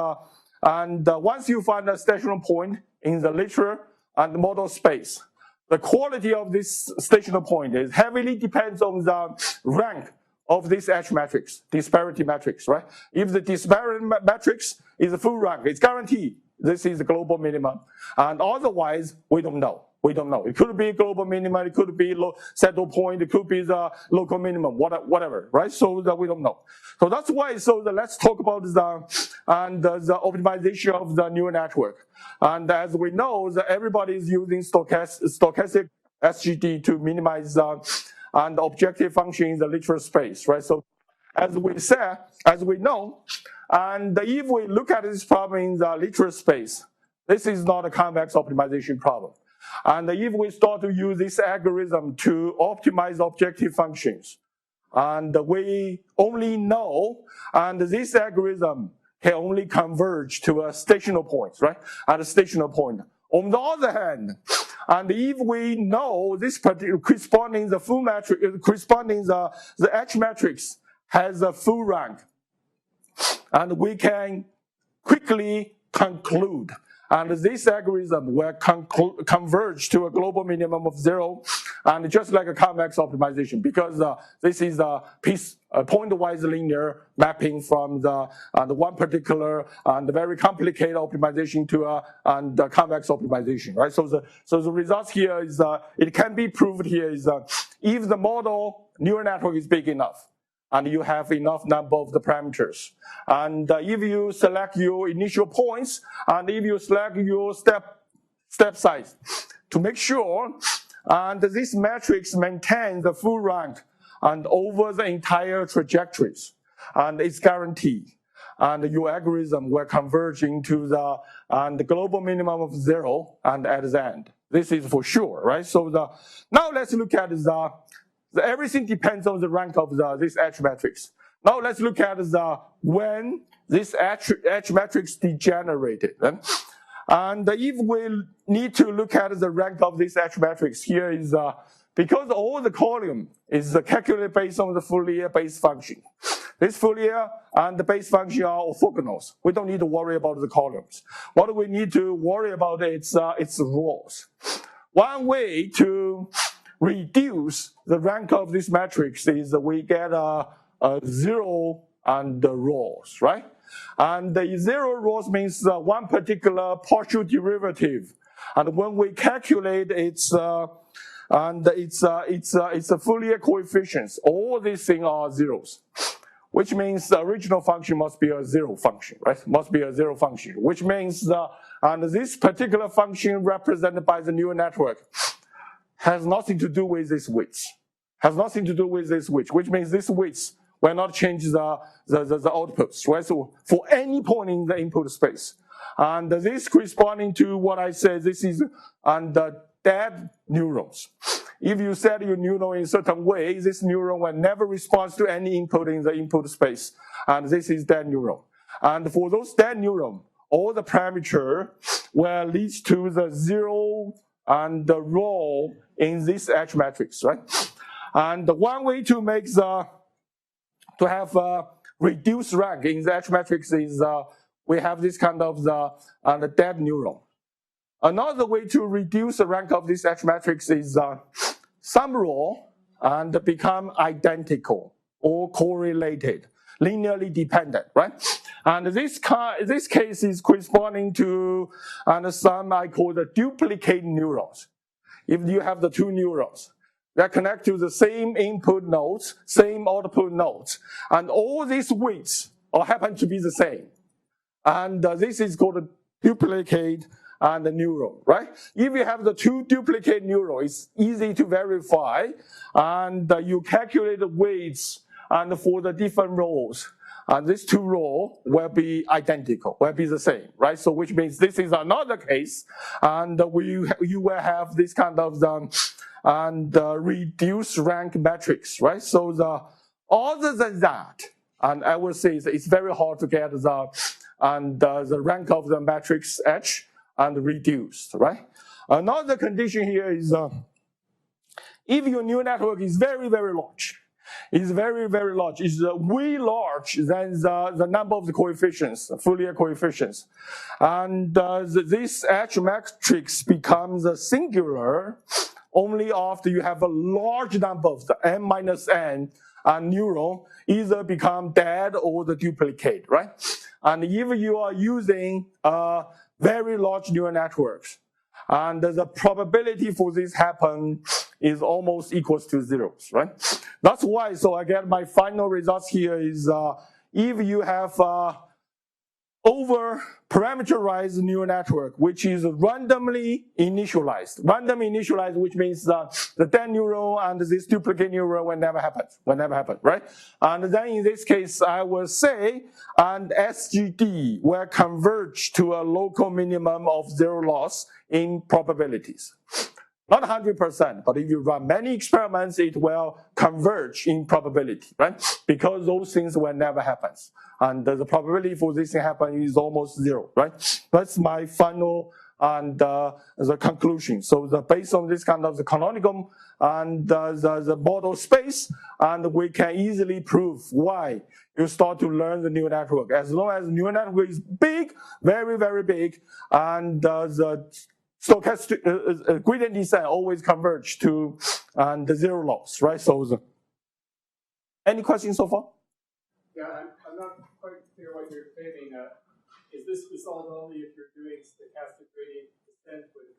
once you find a stationary point in the literature and model space, the quality of this stationary point is heavily depends on the rank of this H matrix, disparity matrix, right? If the disparity matrix is a full rank, it's guaranteed this is the global minimum. And otherwise, we don't know. We don't know. It could be global minimum, it could be saddle point, it could be the local minimum, whatever, right? So that we don't know. So that's why. So let's talk about the optimization of the neural network. And as we know, everybody is using stochastic SGD to minimize and objective function in the literal space, right? So as we know, and if we look at this problem in the literal space, this is not a convex optimization problem. And if we start to use this algorithm to optimize objective functions, and we only know, and this algorithm can only converge to a stationary point, right? At a stationary point. On the other hand, and if we know this particular corresponding the full matrix, corresponding the H matrix has a full rank, and we can quickly conclude, and this algorithm will converge to a global minimum of 0, and just like a convex optimization, because this is a point-wise linear mapping from the one particular and very complicated optimization to a convex optimization, right? So the results here is it can be proved here is if the model neural network is big enough, and you have enough number of the parameters. And if you select your initial points, and if you select your step size, to make sure, and this matrix maintains the full rank and over the entire trajectories, and it's guaranteed. And your algorithm will converge into the global minimum of 0 and at the end. This is for sure, right? So now let's look at everything depends on the rank of this H matrix. Now let's look at when this H matrix degenerated. And if we need to look at the rank of this H matrix, here is because all the column is calculated based on the Fourier base function. This Fourier and the base function are orthogonals. We don't need to worry about the columns. What we need to worry about is its rows. One way to reduce the rank of this matrix is we get a 0 and the rows, right? And the 0 rows means one particular partial derivative, and when we calculate its Fourier coefficients, all these things are zeros, which means the original function must be a 0 function, right? Must be a 0 function, which means and this particular function represented by the neural network has nothing to do with this width. Has nothing to do with this width, which means this width will not change the outputs, right? So for any point in the input space. And this corresponding to what I said, this is dead neurons. If you set your neuron in a certain way, this neuron will never respond to any input in the input space. And this is dead neuron. And for those dead neurons, all the parameter will lead to the 0 and the row in this H matrix, right? And one way to make to have a reduced rank in the H matrix is we have this kind of the dead neuron. Another way to reduce the rank of this H matrix is some row and become identical or correlated, linearly dependent, right? And this case is corresponding to some I call the duplicate neurons. If you have the two neurons that connect to the same input nodes, same output nodes, and all these weights all happen to be the same. And this is called a duplicate and the neuron, right? If you have the two duplicate neurons, it's easy to verify, and you calculate the weights and for the different rows. And these two rows will be identical, will be the same, right? So which means this is another case, and you will have this kind of reduced rank matrix, right? So other than that, and I will say it's very hard to get the rank of the matrix H and reduced, right? Another condition here is if your neural network is very, very large, is very, very large, is way large than the number of the coefficients, Fourier coefficients. And this H matrix becomes singular only after you have a large number of the n minus n neuron either become dead or the duplicate, right? And if you are using very large neural networks, and the probability for this happen is almost equals to zeros, right? That's why, so I get my final results here is if you have over parameterized neural network, which is randomly initialized. Randomly initialized, which means the dead neuron and this duplicate neuron will never happen, right? And then in this case, I will say, and SGD will converge to a local minimum of zero loss in probabilities. Not 100%, but if you run many experiments, it will converge in probability, right? Because those things will never happen. And the probability for this thing happen is almost zero, right? That's my final and the conclusion. So based on this kind of the canonical and the model space, and we can easily prove why you start to learn the neural network. As long as the neural network is big, very, very big, and the stochastic gradient descent always converge to the zero loss, right? So, any questions so far? Yeah, I'm not quite clear what you're claiming. Is this result only if you're doing stochastic gradient descent with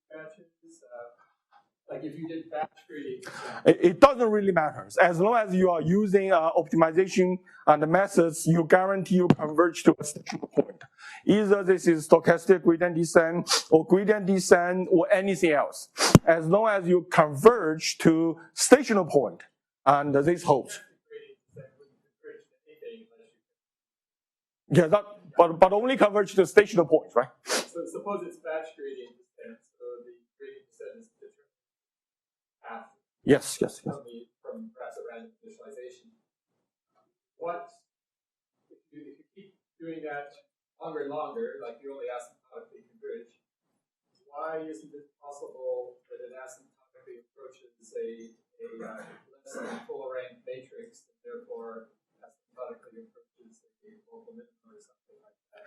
batches? Like if you did batch gradient descent? It doesn't really matter. As long as you are using optimization and the methods, you guarantee you converge to a stationary point. Either this is stochastic gradient descent or anything else. As long as you converge to stationary point, and this holds. Yeah, but only converge to stationary point, right? So suppose it's batch gradient descent, so the gradient descent is determined path. Yes. From perhaps a random initialization. What if you keep doing that longer and longer, like you only asymptotically converge, why isn't it possible that it asymptotically approaches a less than full rank matrix and therefore asymptotically approaches a local minimum or something like that?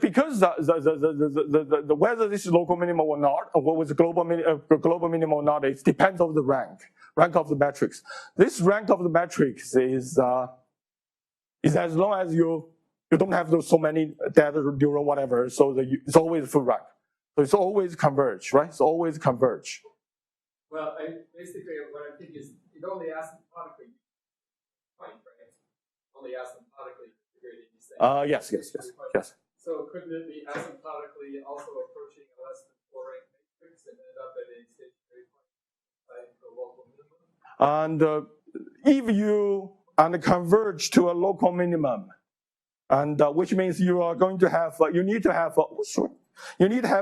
Because the whether this is local minimum or not, or whether it's global minimum or not, it depends on the rank of the matrix. This rank of the matrix is as long as you don't have so many data neuron whatever, so it's always full rank. So it's always converge, right? It's always converge. Well, basically what I think is it only asymptotically point, right? Only asymptotically gradient descent. Yes. So couldn't it be asymptotically also approaching a less than full rank matrix and end up at a stationary point like the local minimum? And if you converge to a local minimum, and which means you are going to have you need to have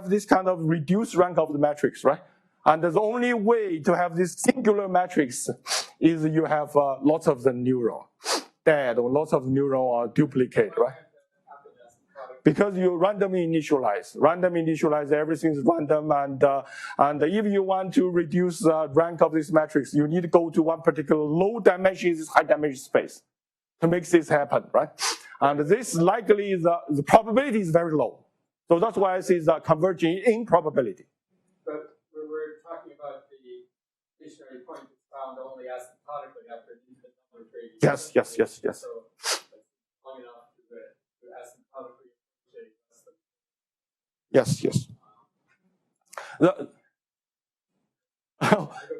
this kind of reduced rank of the matrix, right? And the only way to have this singular matrix is you have lots of the neuron dead or lots of neuron or duplicate, right? Because you randomly initialize, everything is random, and if you want to reduce the rank of this matrix, you need to go to one particular low dimension, high dimension space to make this happen, right? And this likely is the probability is very low. So that's why I say that converging in probability. But stationary point is found only asymptotically after an infinite number of radiations. Yes, yes, yes, yes. So that's long enough to asymptotically approach less than. Yes, yes. I don't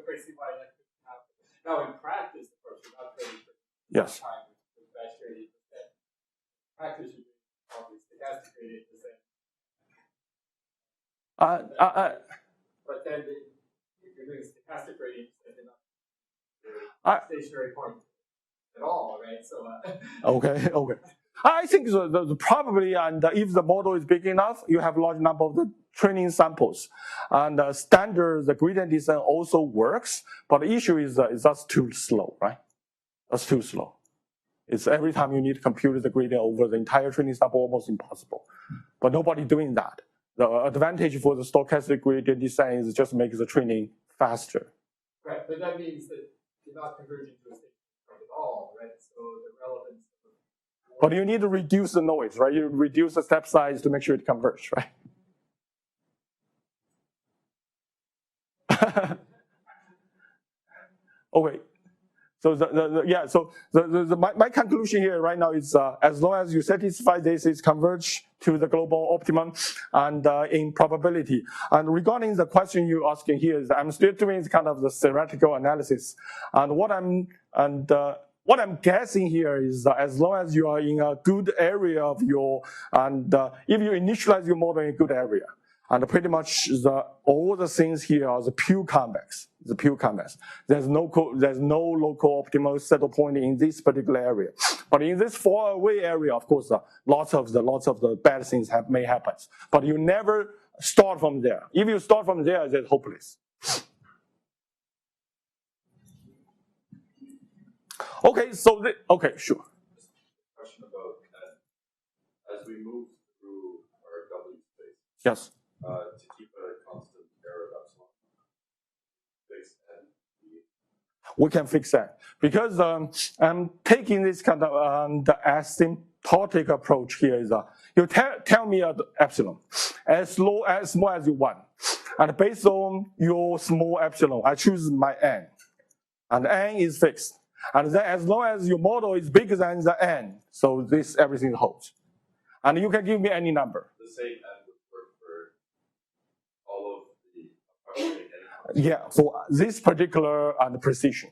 quite see why that couldn't happen. Now, in practice, of course, you're not trading for Yes. time with batch gradient descent. In practice, you're doing probably stochastic gradient descent. But then if you're doing stochastic gradient descent, you're not stationary point at all, right? So. Okay, okay. I think probably, and if the model is big enough, you have a large number of the training samples. And the gradient descent also works, but the issue is that's too slow, right? That's too slow. It's every time you need to compute the gradient over the entire training sample, almost impossible. But nobody doing that. The advantage for the stochastic gradient descent is just make the training faster. Right, but that means that you're not converging to a stationary point at all, right? So the relevance. But you need to reduce the noise, right? You reduce the step size to make sure it converges, right? Okay. So my conclusion here right now is as long as you satisfy this, is converge to the global optimum and in probability. And regarding the question you're asking here is I'm still doing kind of the theoretical analysis. And what I'm guessing here is as long as you are in a good area of your, and if you initialize your model in a good area, and pretty much all the things here are the pure convex. The pure convex. There's no local optimal settle point in this particular area. But in this far away area, of course, lots of the bad things may happen. But you never start from there. If you start from there, it's hopeless. Okay, so okay, sure. Question about that. As we move through our W space. Yes. To keep a constant error of epsilon. Fix and we can fix that because I'm taking this kind of the asymptotic approach here is you tell me epsilon as small as you want, and based on your small epsilon, I choose my n, and n is fixed, and then as long as your model is bigger than the n, so this everything holds, and you can give me any number. The same n would work for all of the approximate. Yeah, for this particular precision.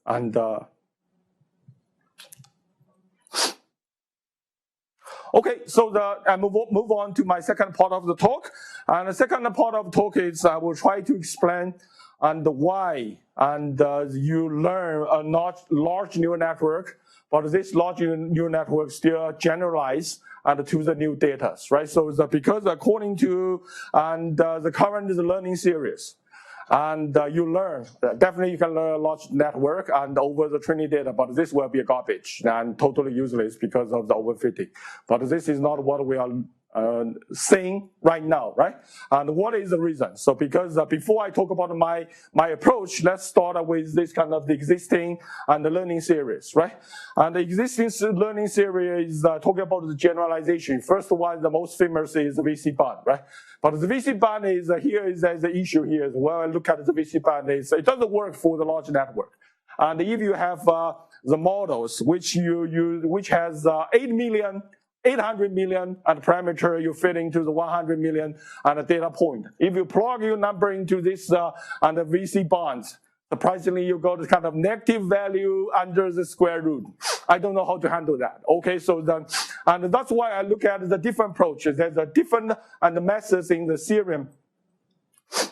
And okay, so I move on to my second part of the talk. And the second part of the talk is I will try to explain and why and you learn a not large neural network, but this large neural network still generalize and to the new data, right? So because according to the current learning series, and you learn, definitely you can learn a large network and over the training data, but this will be a garbage and totally useless because of the overfitting. But this is not what we are saying right now, right? And what is the reason? So because before I talk about my approach, let's start with this kind of the existing and the learning series, right? And the existing learning series is talking about the generalization. First one, the most famous is the VC band, right? But the VC band is here is the issue here as well. Look at the VC band, it doesn't work for the large network. And if you have the models which has 800 million and parameter you fit into the 100 million and a data point. If you plug your number into this and the VC bonds, surprisingly you got kind of negative value under the square root. I don't know how to handle that. Okay, so and that's why I look at the different approaches. There's a different methods in the theorem.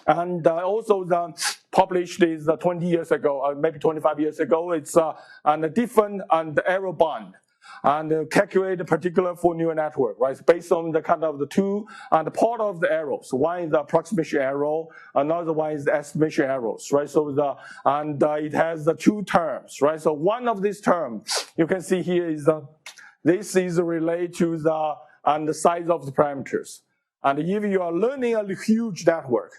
And also published is 20 years ago, maybe 25 years ago. It's and a different error band. And calculate a particular for neural network, right? Based on the kind of the two and part of the errors. One is the approximation error, another one is the estimation errors, right? So it has the two terms, right? So one of these terms you can see here is this is related to the size of the parameters. And if you are learning a huge network,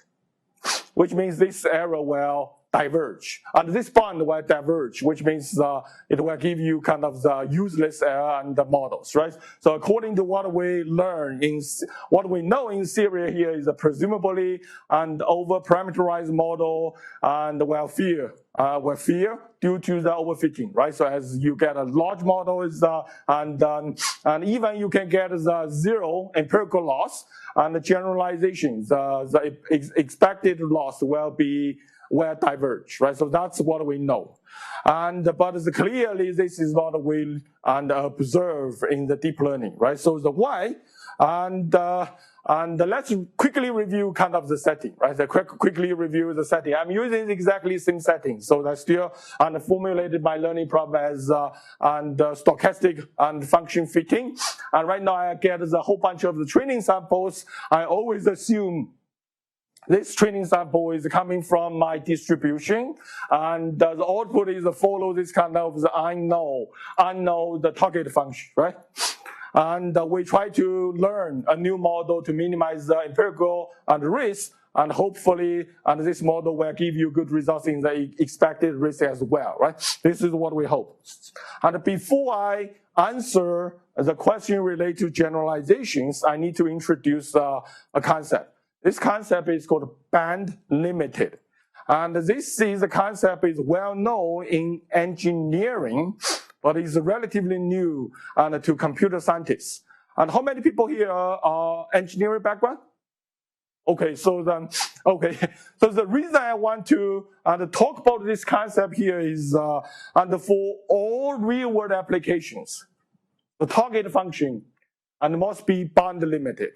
which means this error will diverge. And this bond will diverge, which means it will give you kind of the useless error and the models, right? So according to what we learn what we know in theory here is a presumably an over-parameterized model and will fear due to the overfitting, right? So as you get a large model and even you can get the zero empirical loss and the generalization, the expected loss will diverge, right? So that's what we know. But clearly this is not will and observe in the deep learning, right? So the why, and let's quickly review kind of the setting, right? Quickly review the setting. I'm using exactly the same setting, so I still formulated my learning problem as stochastic and function fitting. And right now I get a whole bunch of the training samples. I always assume this training sample is coming from my distribution, and the output is follow this kind of the unknown the target function, right? And we try to learn a new model to minimize the empirical and risk, and hopefully, this model will give you good results in the expected risk as well, right? This is what we hope. And before I answer the question related to generalizations, I need to introduce a concept. This concept is called band limited. And this is a concept is well known in engineering, but is relatively new to computer scientists. And how many people here are engineering background? Okay, so the reason I want to talk about this concept here is for all real-world applications, the target function must be band limited.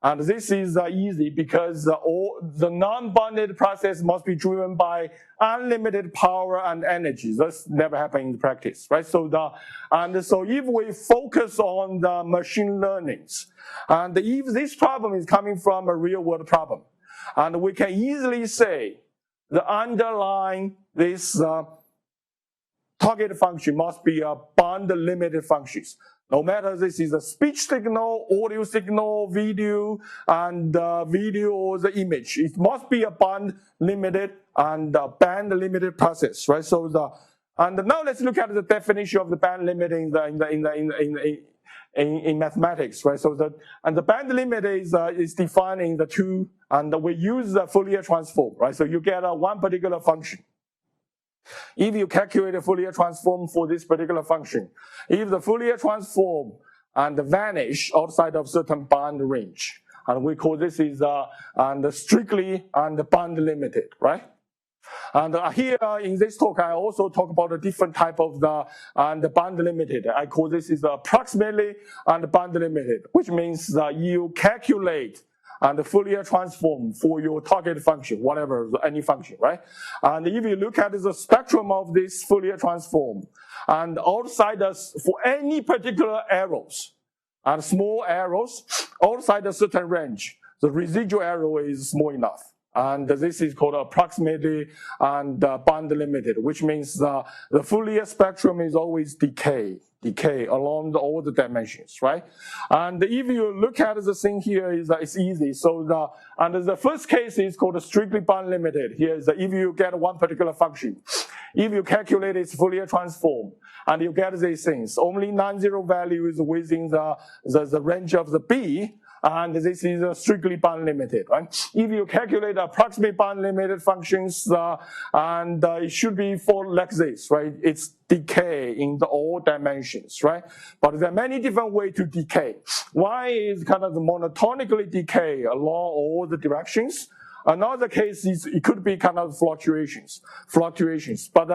And this is easy because all the non-bounded process must be driven by unlimited power and energy. That's never happened in practice, right? So if we focus on the machine learnings, and if this problem is coming from a real-world problem, and we can easily say the underlying this target function must be a band-limited functions. No matter this is a speech signal, audio signal, video, and video or the image, it must be a band-limited and band-limited process, right? So now let's look at the definition of the band limit in mathematics, right? So the band limit is defining the two, and we use the Fourier transform, right? So you get one particular function. If you calculate a Fourier transform for this particular function, if the Fourier transform vanish outside of certain band range, and we call this is strictly band limited, right? And here in this talk, I also talk about a different type of the band limited. I call this is approximately band limited, which means that you calculate the Fourier transform for your target function, whatever, any function, right? And if you look at the spectrum of this Fourier transform, and outside for any particular arrows, and small arrows, outside a certain range, the residual arrow is small enough. And this is called approximately band limited, which means the Fourier spectrum is always decay along all the dimensions, right? And if you look at the thing here, it's easy. So the first case is called strictly band limited. Here is if you get one particular function, if you calculate its Fourier transform, and you get these things, only non-zero value is within the range of the B, and this is strictly band limited, right? If you calculate approximate band limited functions, it should be for like this, right? It's decay in all dimensions, right? But there are many different ways to decay. One is kind of monotonically decay along all the directions. Another case is it could be kind of fluctuations. But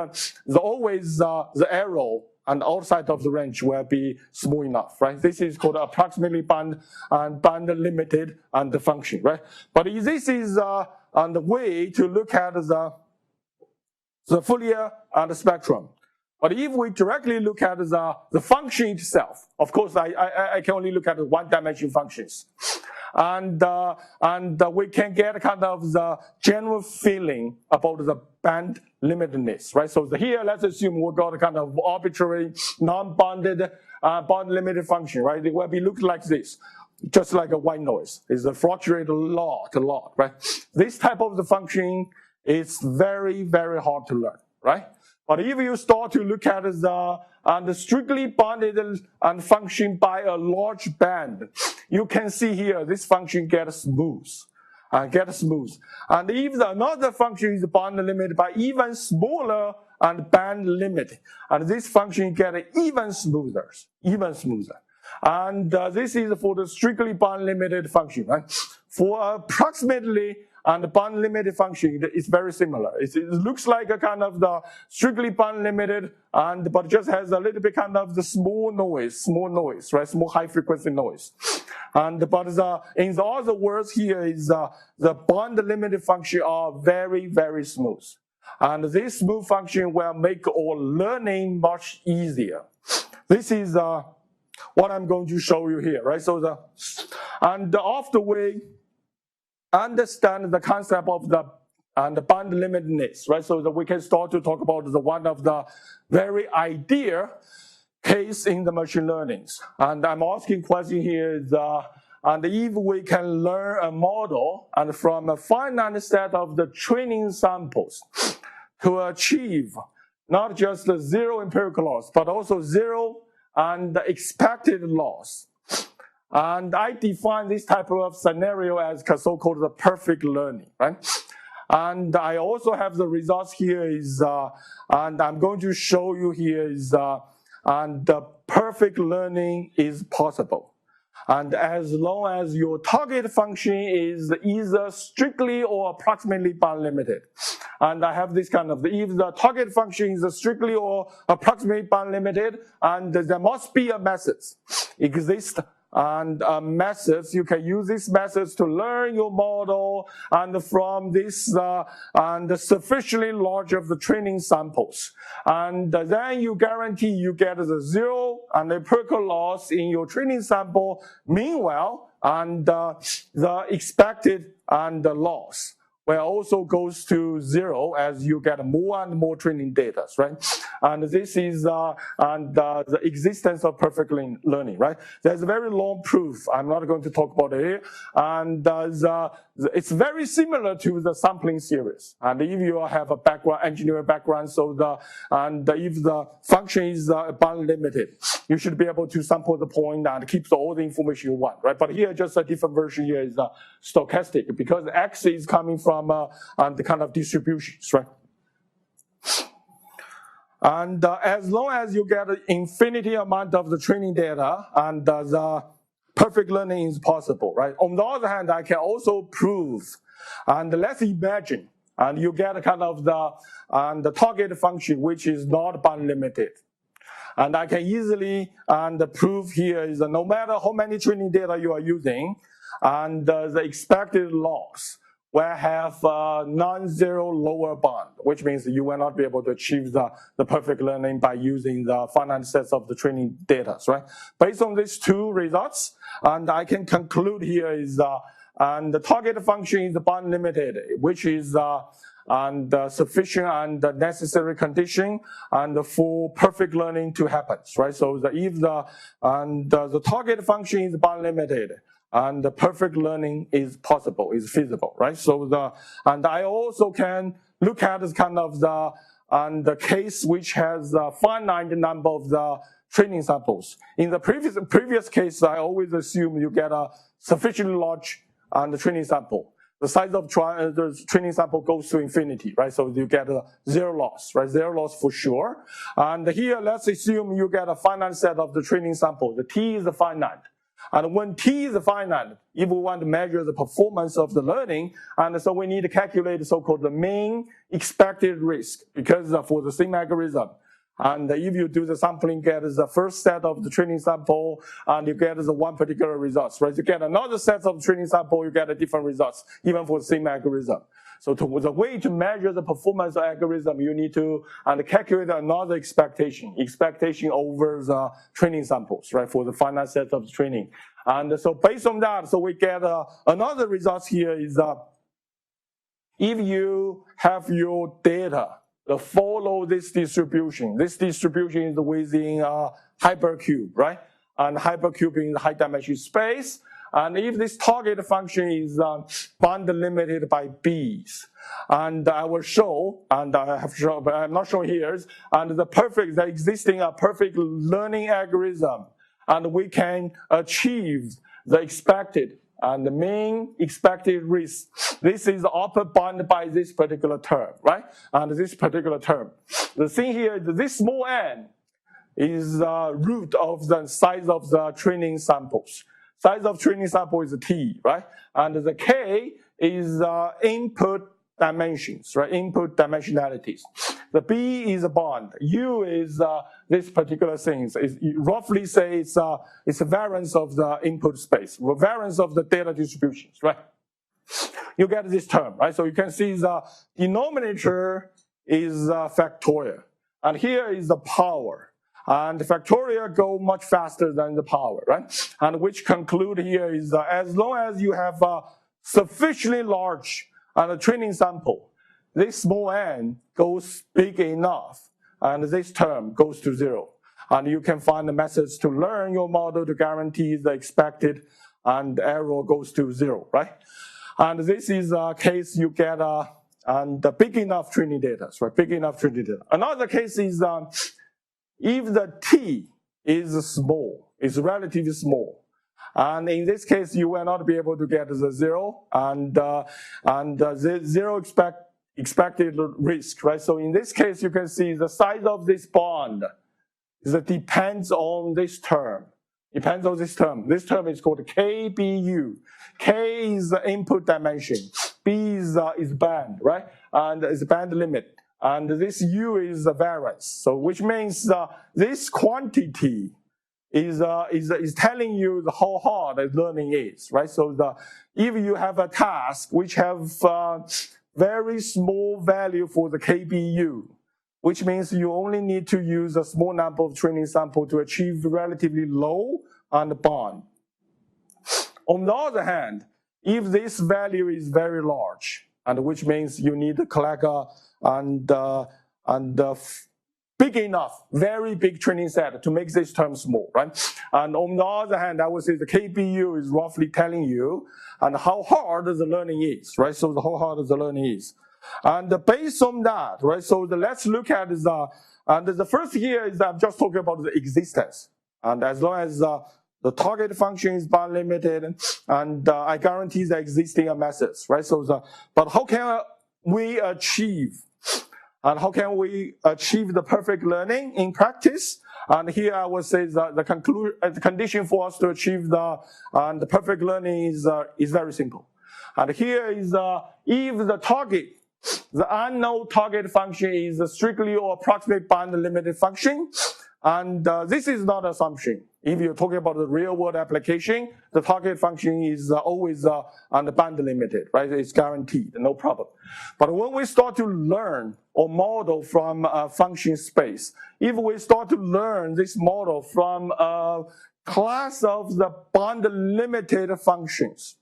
always the arrow and outside of the range will be small enough, right? This is called approximately band limited and the function, right? But this is the way to look at the Fourier and the spectrum. But if we directly look at the function itself, of course I can only look at the one-dimensional functions. And we can get kind of the general feeling about the band limitedness, right? So here, let's assume we got a kind of arbitrary, non-bounded, band limited function, right? It will be look like this, just like a white noise. It's a fluctuate a lot, right? This type of the function it's very, very hard to learn, right? But if you start to look at the strictly bounded and function by a large band, you can see here this function gets smooth. And if another function is bound limited by even smaller and band limit, and this function gets even smoother. And this is for the strictly bound limited function, right? For approximately and bound limited function, it's very similar. It looks like a kind of the strictly bound limited, but just has a little bit kind of the small noise, right? Small high frequency noise. But in the other words here is the bound limited function are very, very smooth. And this smooth function will make our learning much easier. This is what I'm going to show you here, right? So after we understand the concept of the bound limitedness, right? So that we can start to talk about one of the very ideal case in the machine learnings. And I'm asking question here is, and if we can learn a model and from a finite set of the training samples to achieve not just the zero empirical loss, but also zero and the expected loss. And I define this type of scenario as so-called the perfect learning, right? And I also have the results here is, and I'm going to show you here is, and the perfect learning is possible. And as long as your target function is either strictly or approximately bound limited. And I have this kind of, if the target function is strictly or approximately bound limited, and there must be a method exist. And methods, you can use these methods to learn your model, and from this and sufficiently large of the training samples. And then you guarantee you get the zero and empirical loss in your training sample. Meanwhile, and the expected and the loss well also goes to zero as you get more and more training data, right? And this is the existence of perfect learning, right? There's a very long proof. I'm not going to talk about it here. And it's very similar to the sampling series. And if you have a background, engineering background, so if the function is bound limited, you should be able to sample the point and keep all the information you want, right? But here, just a different version here is stochastic, because X is coming from the kind of distributions, right? And as long as you get an infinity amount of the training data, and the perfect learning is possible, right? On the other hand, I can also prove, and let's imagine, and you get a kind of the target function which is not bound limited. And I can easily prove here is that no matter how many training data you are using, and the expected loss will have non-zero lower bound, which means you will not be able to achieve the perfect learning by using the finite sets of the training data, right? Based on these two results, and I can conclude here is, and the target function is bound limited, which is and sufficient and necessary condition and for perfect learning to happen, right? So if the target function is bound limited, and the perfect learning is possible, is feasible, right? So and I also can look at this kind of the case which has a finite number of the training samples. In the previous case, I always assume you get a sufficiently large the training sample. The size of the training sample goes to infinity, right? So you get a zero loss, right? Zero loss for sure. And here, let's assume you get a finite set of the training sample. The T is finite. And when T is finite, if we want to measure the performance of the learning, and so we need to calculate the so-called the mean expected risk, because for the same algorithm. And if you do the sampling, get the first set of the training sample, and you get the one particular results, right? You get another set of training sample, you get a different results, even for the same algorithm. So the way to measure the performance of algorithm, you need to calculate another expectation over the training samples, right, for the finite set of the training. And so based on that, so we get another results here is if you have your data that follow this distribution is within hypercube, right? And hypercube in the high dimension space. and if this target function is bound limited by b's, and I will show, and I have shown, but I'm not showing here, and the existing perfect learning algorithm, and we can achieve the expected and the mean expected risk. This is upper bound by this particular term, right? And this particular term. The thing here is this small n is root of the size of the training samples. Size of training sample is t, right? And the k is input dimensions, right? Input dimensionalities. The b is a bond. U is this particular thing. Roughly say it's a variance of the input space, variance of the data distributions, right? You get this term, right? So you can see the denominator is factorial, and here is the power. And the factorial go much faster than the power, right? And which conclude here is as long as you have a sufficiently large training sample, this small n goes big enough, and this term goes to 0. And you can find the methods to learn your model to guarantee the expected, and error goes to 0, right? And this is a case you get and big enough training data, right? Big enough training data. Another case is if the t is small, is relatively small, and in this case you will not be able to get the 0 and the 0 expected risk, right? So in this case you can see the size of this bond depends on this term. Depends on this term. This term is called KBU. K is the input dimension. B is band, right? And it's band limit. And this U is the variance. So which means this quantity is telling you how hard the learning is, right? So if you have a task which have very small value for the KBU, which means you only need to use a small number of training sample to achieve relatively low and bond. On the other hand, if this value is very large, and which means you need to collect big enough, very big training set to make this term small, right? And on the other hand, I would say the KBU is roughly telling you and how hard the learning is, right? So how hard the learning is. And based on that, right, so let's look at the first here is I'm just talking about the existence. And as long as the target function is band limited, and I guarantee the existing methods, right? So but how can we achieve, and how can we achieve the perfect learning in practice? And here I would say that the condition for us to achieve the perfect learning is very simple. And here is if the target, the unknown target function is a strictly or approximate band limited function, and this is not assumption. If you're talking about the real world application, the target function is always band limited, right? It's guaranteed, no problem. But when we start to learn or model from a function space, if we start to learn this model from a class of the band limited functions,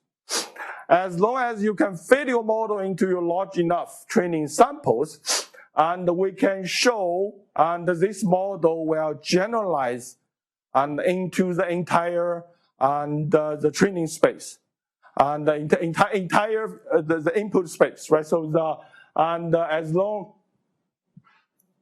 as long as you can fit your model into your large enough training samples, and we can show and this model will generalize and into the entire the training space and the entire the input space, right? So as long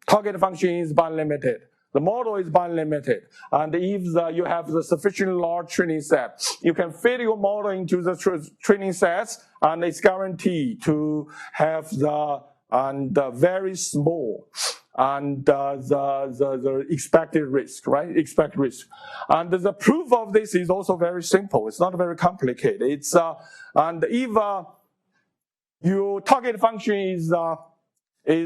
target function is band limited, the model is band limited, and if you have the sufficiently large training set, you can fit your model into the training sets, and it's guaranteed to have the very small and the expected risk, right? Expected risk, and the proof of this is also very simple. It's not very complicated. It's and if your target function is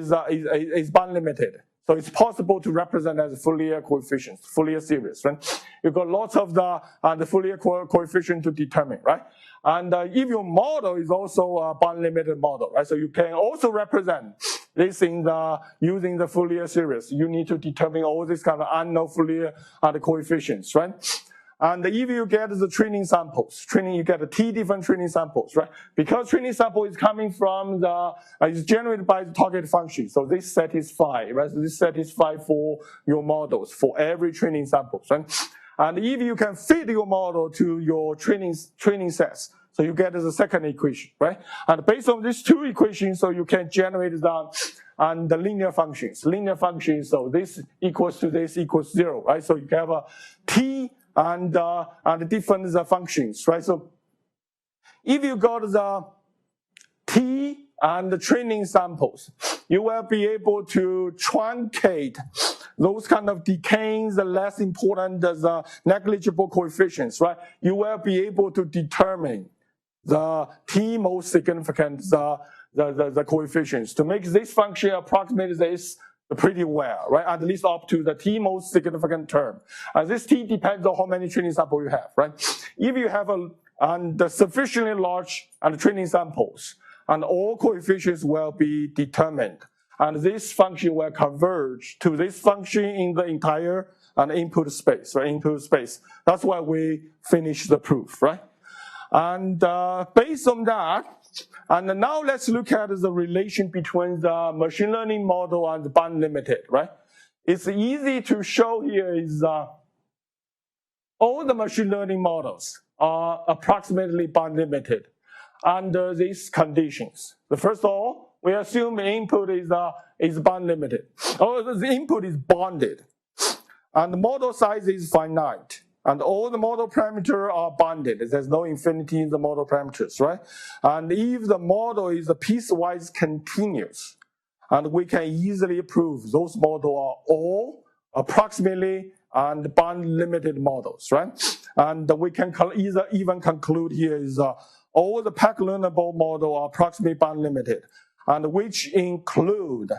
band limited, so it's possible to represent as Fourier coefficients, Fourier series, right? You've got lots of the Fourier coefficient to determine, right? And if your model is also a band limited model, right? So you can also represent this in using the Fourier series. You need to determine all these kind of unknown Fourier coefficients, right? And if you get the training samples, you get the t different training samples, right? Because training sample is coming from is generated by the target function. So this satisfy, right? So this satisfy for your models for every training samples, right? And if you can fit your model to your training sets, so you get the second equation, right? And based on these two equations, so you can generate down and the linear functions. Linear functions, so this equals to this equals 0, right? So you have a t and different functions, right? So if you got the t and the training samples, you will be able to truncate those kind of decaying, the less important, the negligible coefficients, right? You will be able to determine the t most significant, the coefficients to make this function approximate this pretty well, right? At least up to the t most significant term. And this t depends on how many training samples you have, right? If you have the sufficiently large training samples, and all coefficients will be determined, and this function will converge to this function in the entire input space, right? Input space. That's why we finish the proof, right? And based on that, and now let's look at the relation between the machine learning model and the band limited, right? It's easy to show here is all the machine learning models are approximately band limited under these conditions. First of all, we assume input is band limited, or the input is bounded, and the model size is finite. And all the model parameters are bounded. There's no infinity in the model parameters, right? And if the model is a piecewise continuous, and we can easily prove those models are all approximately and band-limited models, right? And we can even conclude here is all the pack-learnable models are approximately band-limited, and which include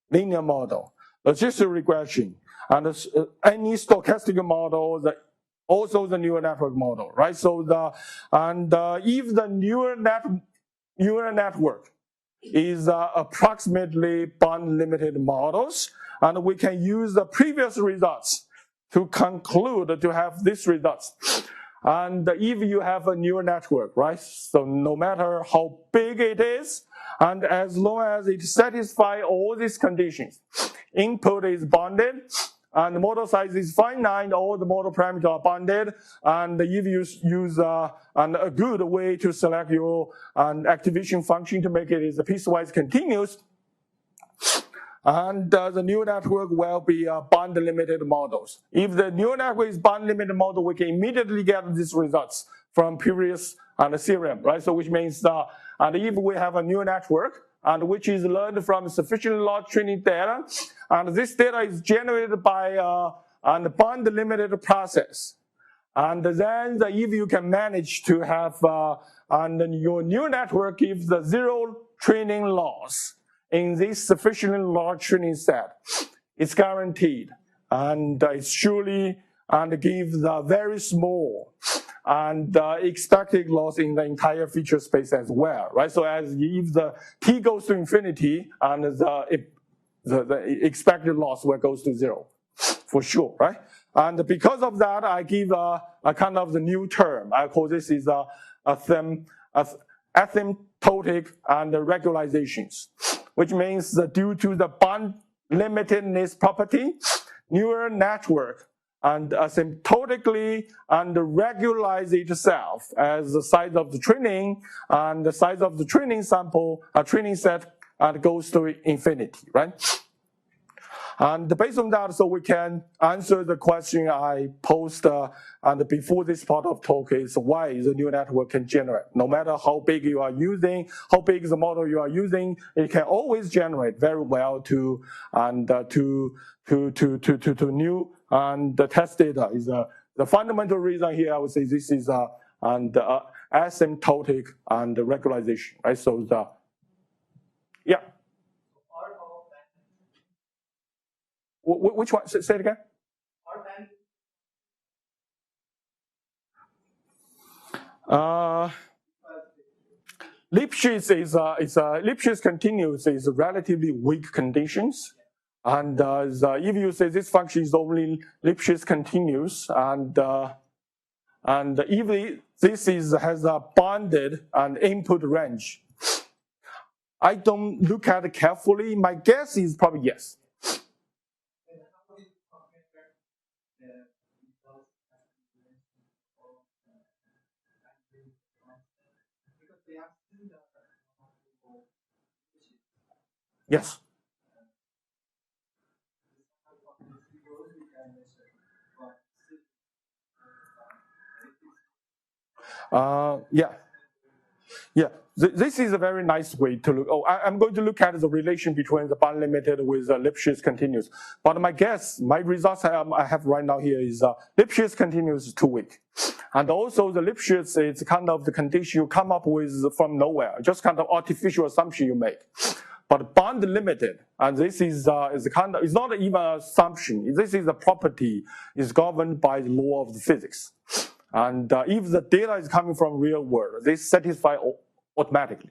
linear model, logistic regression, and any stochastic model, also the neural network model, right? So if the neural network is approximately band-limited models, and we can use the previous results to conclude to have these results. And if you have a neural network, right? So no matter how big it is, and as long as it satisfies all these conditions, input is bounded, and the model size is finite, all the model parameters are bounded, and if you use a good way to select your activation function to make it is a piecewise continuous, and the neural network will be band-limited models. If the neural network is band-limited model, we can immediately get these results from previous theorem, right? So which means and if we have a neural network, and which is learned from sufficiently large training data, and this data is generated by a band-limited process. And then if you can manage to have and your neural network gives the zero training loss in this sufficiently large training set, it's guaranteed, and it's surely and gives a very small and expected loss in the entire feature space as well, right? So as if the t goes to infinity, and the expected loss will goes to 0, for sure, right? And because of that, I give a kind of the new term. I call this is asymptotic and regularizations, which means that due to the band limitedness property, neural network and asymptotically and regularize itself as the size of the training, and the size of the training sample, training set, and goes to infinity, right? And based on that, so we can answer the question I posed and before this part of talk is why the neural network can generate. No matter how big you are using, how big is the model you are using, it can always generate very well to new and the test data is the fundamental reason here. I would say this is asymptotic and regularization, right? So yeah. Which one? Say it again. Lipschitz is Lipschitz continuous is relatively weak conditions, and if you say this function is only Lipschitz continuous, and if this has a bounded and input range, I don't look at it carefully. My guess is probably yes. Yes. Yeah. Yeah, this is a very nice way to look. Oh, I'm going to look at the relation between the band limited with Lipschitz continuous. But my guess, my results I have right now here is Lipschitz continuous is too weak. And also the Lipschitz is kind of the condition you come up with from nowhere, just kind of artificial assumption you make. But band limited, and this is kind of, it's not even an assumption. This is a property, is governed by the law of the physics. And if the data is coming from real world, they satisfy automatically.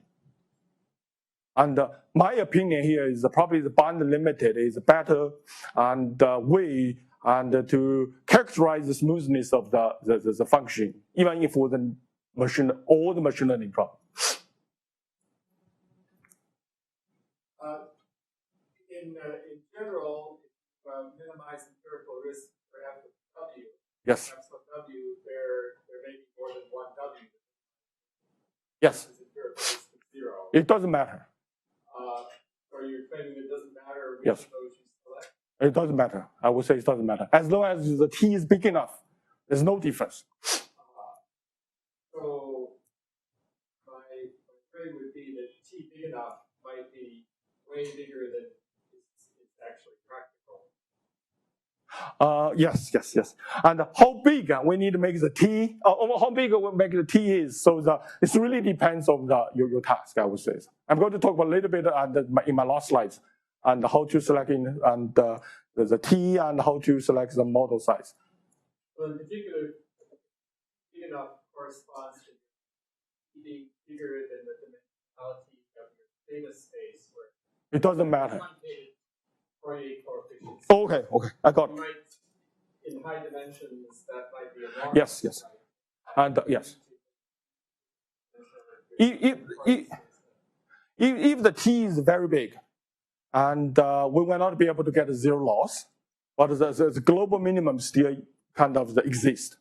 And my opinion here is probably the band limited is a better and way and to characterize the smoothness of the function, even if with the all the machine learning problem. In general, minimize empirical risk for f of w. Yes. F of w, there may be more than one w. Yes. Empirical risk of 0. It doesn't matter. So you're claiming it doesn't matter which Yes. of those you select? It doesn't matter. I would say it doesn't matter. As long as the t is big enough, there's no difference. So my claim would be that t big enough might be way bigger than it's actually practical. Yes. And how big we need to make the t, how big we make the t is, so it really depends on your task, I would say. I'm going to talk about a little bit in my last slides, and how to select the t and how to select the model size. So in particular, big enough corresponds to being bigger than the dimensionality of your data space, where It doesn't matter. Fourier coefficients. Okay, I got it. You might, in high dimensions, that might be a long. Yes. And yes. If the t is very big, and we will not be able to get a zero loss, but the global minimum still kind of exists.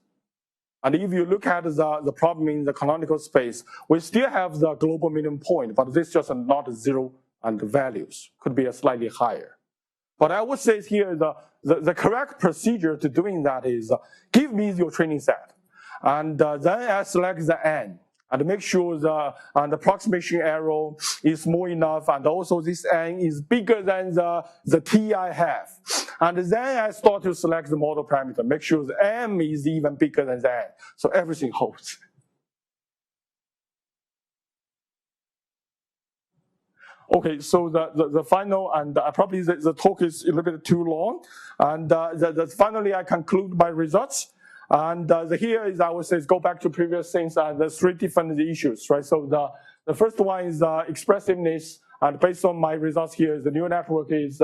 And if you look at the problem in the canonical space, we still have the global minimum point, but this is just not zero and the values could be a slightly higher. But I would say here the correct procedure to doing that is give me your training set, and then I select the n, and make sure the approximation error is small enough, and also this n is bigger than the t I have. And then I start to select the model parameter, make sure the m is even bigger than the n, so everything holds. Okay, so the final, and probably the talk is a little bit too long, and finally I conclude my results. And here is, I would say, go back to previous things, there's three different issues, right? So the first one is expressiveness, and based on my results here, the neural network is,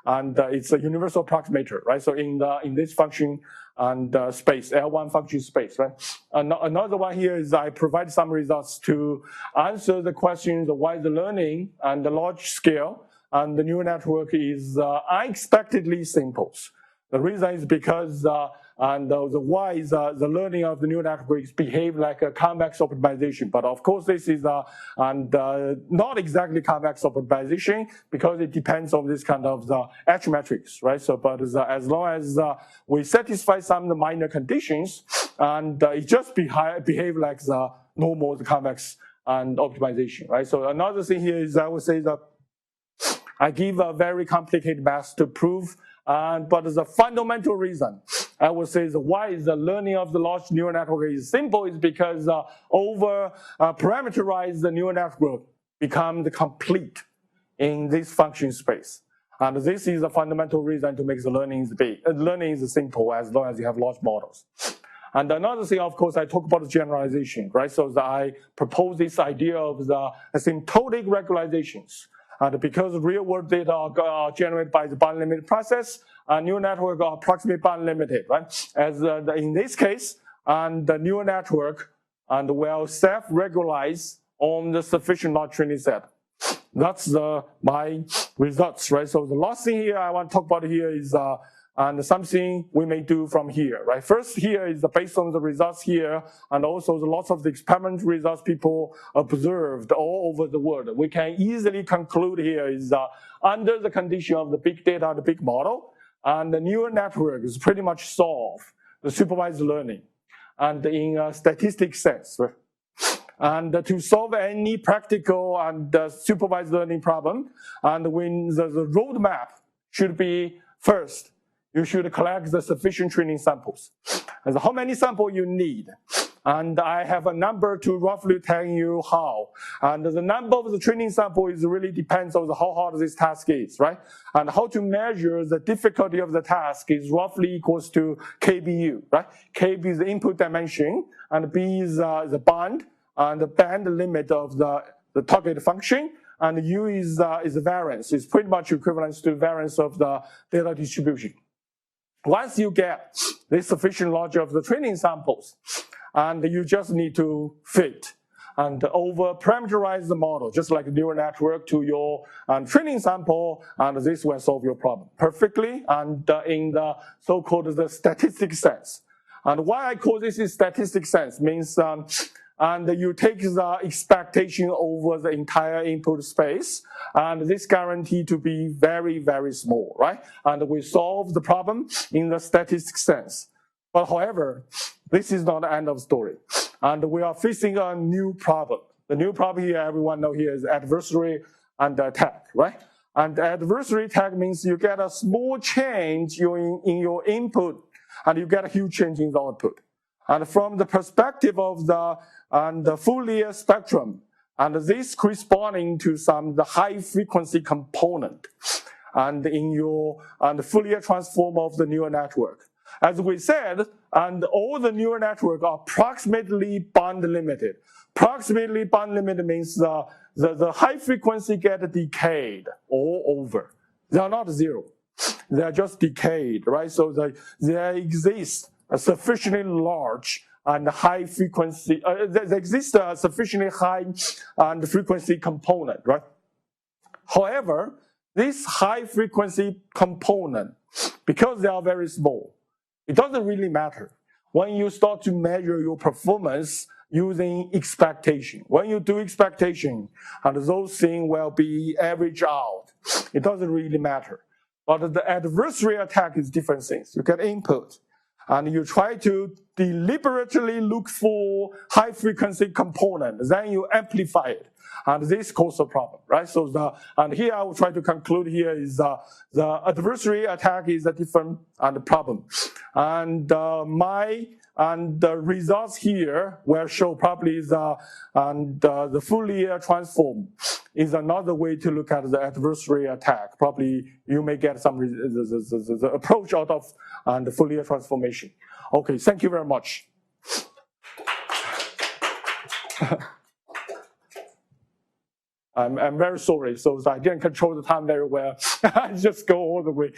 and it's a universal approximator, right? So in this function and space, L1 function space, right? Another one here is I provide some results to answer the questions of why the learning and the large scale and the neural network is unexpectedly simple. The reason is because the why is the learning of the neural networks behave like a convex optimization. But of course, this is not exactly convex optimization because it depends on this kind of the H matrix, right? So, but as long as we satisfy some of the minor conditions, and it just behave like the normal convex and optimization, right? So another thing here is I would say that I give a very complicated math to prove. But the fundamental reason I would say is why is the learning of the large neural network is simple is because over parameterize the neural network becomes complete in this function space. And this is a fundamental reason to make the learning is big. Learning is simple as long as you have large models. And another thing, of course, I talk about the generalization, right? So I propose this idea of the asymptotic regularizations. And because real world data are generated by the band limited process, neural network are approximately band limited, right? As in this case, and the neural network and will self-regularize on the sufficient large training set. That's my results, right? So the last thing here I want to talk about here is and something we may do from here, right? First here is based on the results here, and also the lots of the experimental results people observed all over the world. We can easily conclude here is under the condition of the big data, the big model, and the neural network is pretty much solve the supervised learning, and in a statistic sense, right? And to solve any practical and supervised learning problem, and when the roadmap should be first, you should collect the sufficient training samples. And how many samples you need? And I have a number to roughly tell you how. And the number of the training sample is really depends on how hard this task is, right? And how to measure the difficulty of the task is roughly equals to KBU, right? KB is the input dimension, and B is the band, and the band limit of the target function, and U is the variance. It's pretty much equivalent to the variance of the data distribution. Once you get the sufficient large of the training samples, and you just need to fit and over parameterize the model, just like a neural network, to your training sample, and this will solve your problem perfectly, and in the so-called the statistic sense. And why I call this is statistic sense means and you take the expectation over the entire input space, and this guaranteed to be very, very small, right? And we solve the problem in the statistic sense. But however, this is not the end of the story. And we are facing a new problem. The new problem here, everyone knows here, is adversary and attack, right? And adversary attack means you get a small change in your input, and you get a huge change in the output. And from the perspective of the Fourier spectrum, and this corresponding to the high frequency component, and in your Fourier transform of the neural network. As we said, and all the neural network are approximately band limited. Approximately band limited means the high frequency get decayed all over. They are not zero. They are just decayed, right? So there exists a sufficiently large and high frequency, there exists a sufficiently high and frequency component, right? However, this high frequency component, because they are very small, it doesn't really matter when you start to measure your performance using expectation. When you do expectation, and those things will be averaged out, it doesn't really matter. But the adversary attack is different things. You get input, and you try to deliberately look for high frequency component, then you amplify it. And this causes a problem, right? So and here I will try to conclude here is the adversary attack is a different problem. And the results here will show probably the Fourier transform is another way to look at the adversary attack. Probably you may get some the approach out of the Fourier transformation. Okay, thank you very much. I'm very sorry, so I didn't control the time very well. I just go all the way.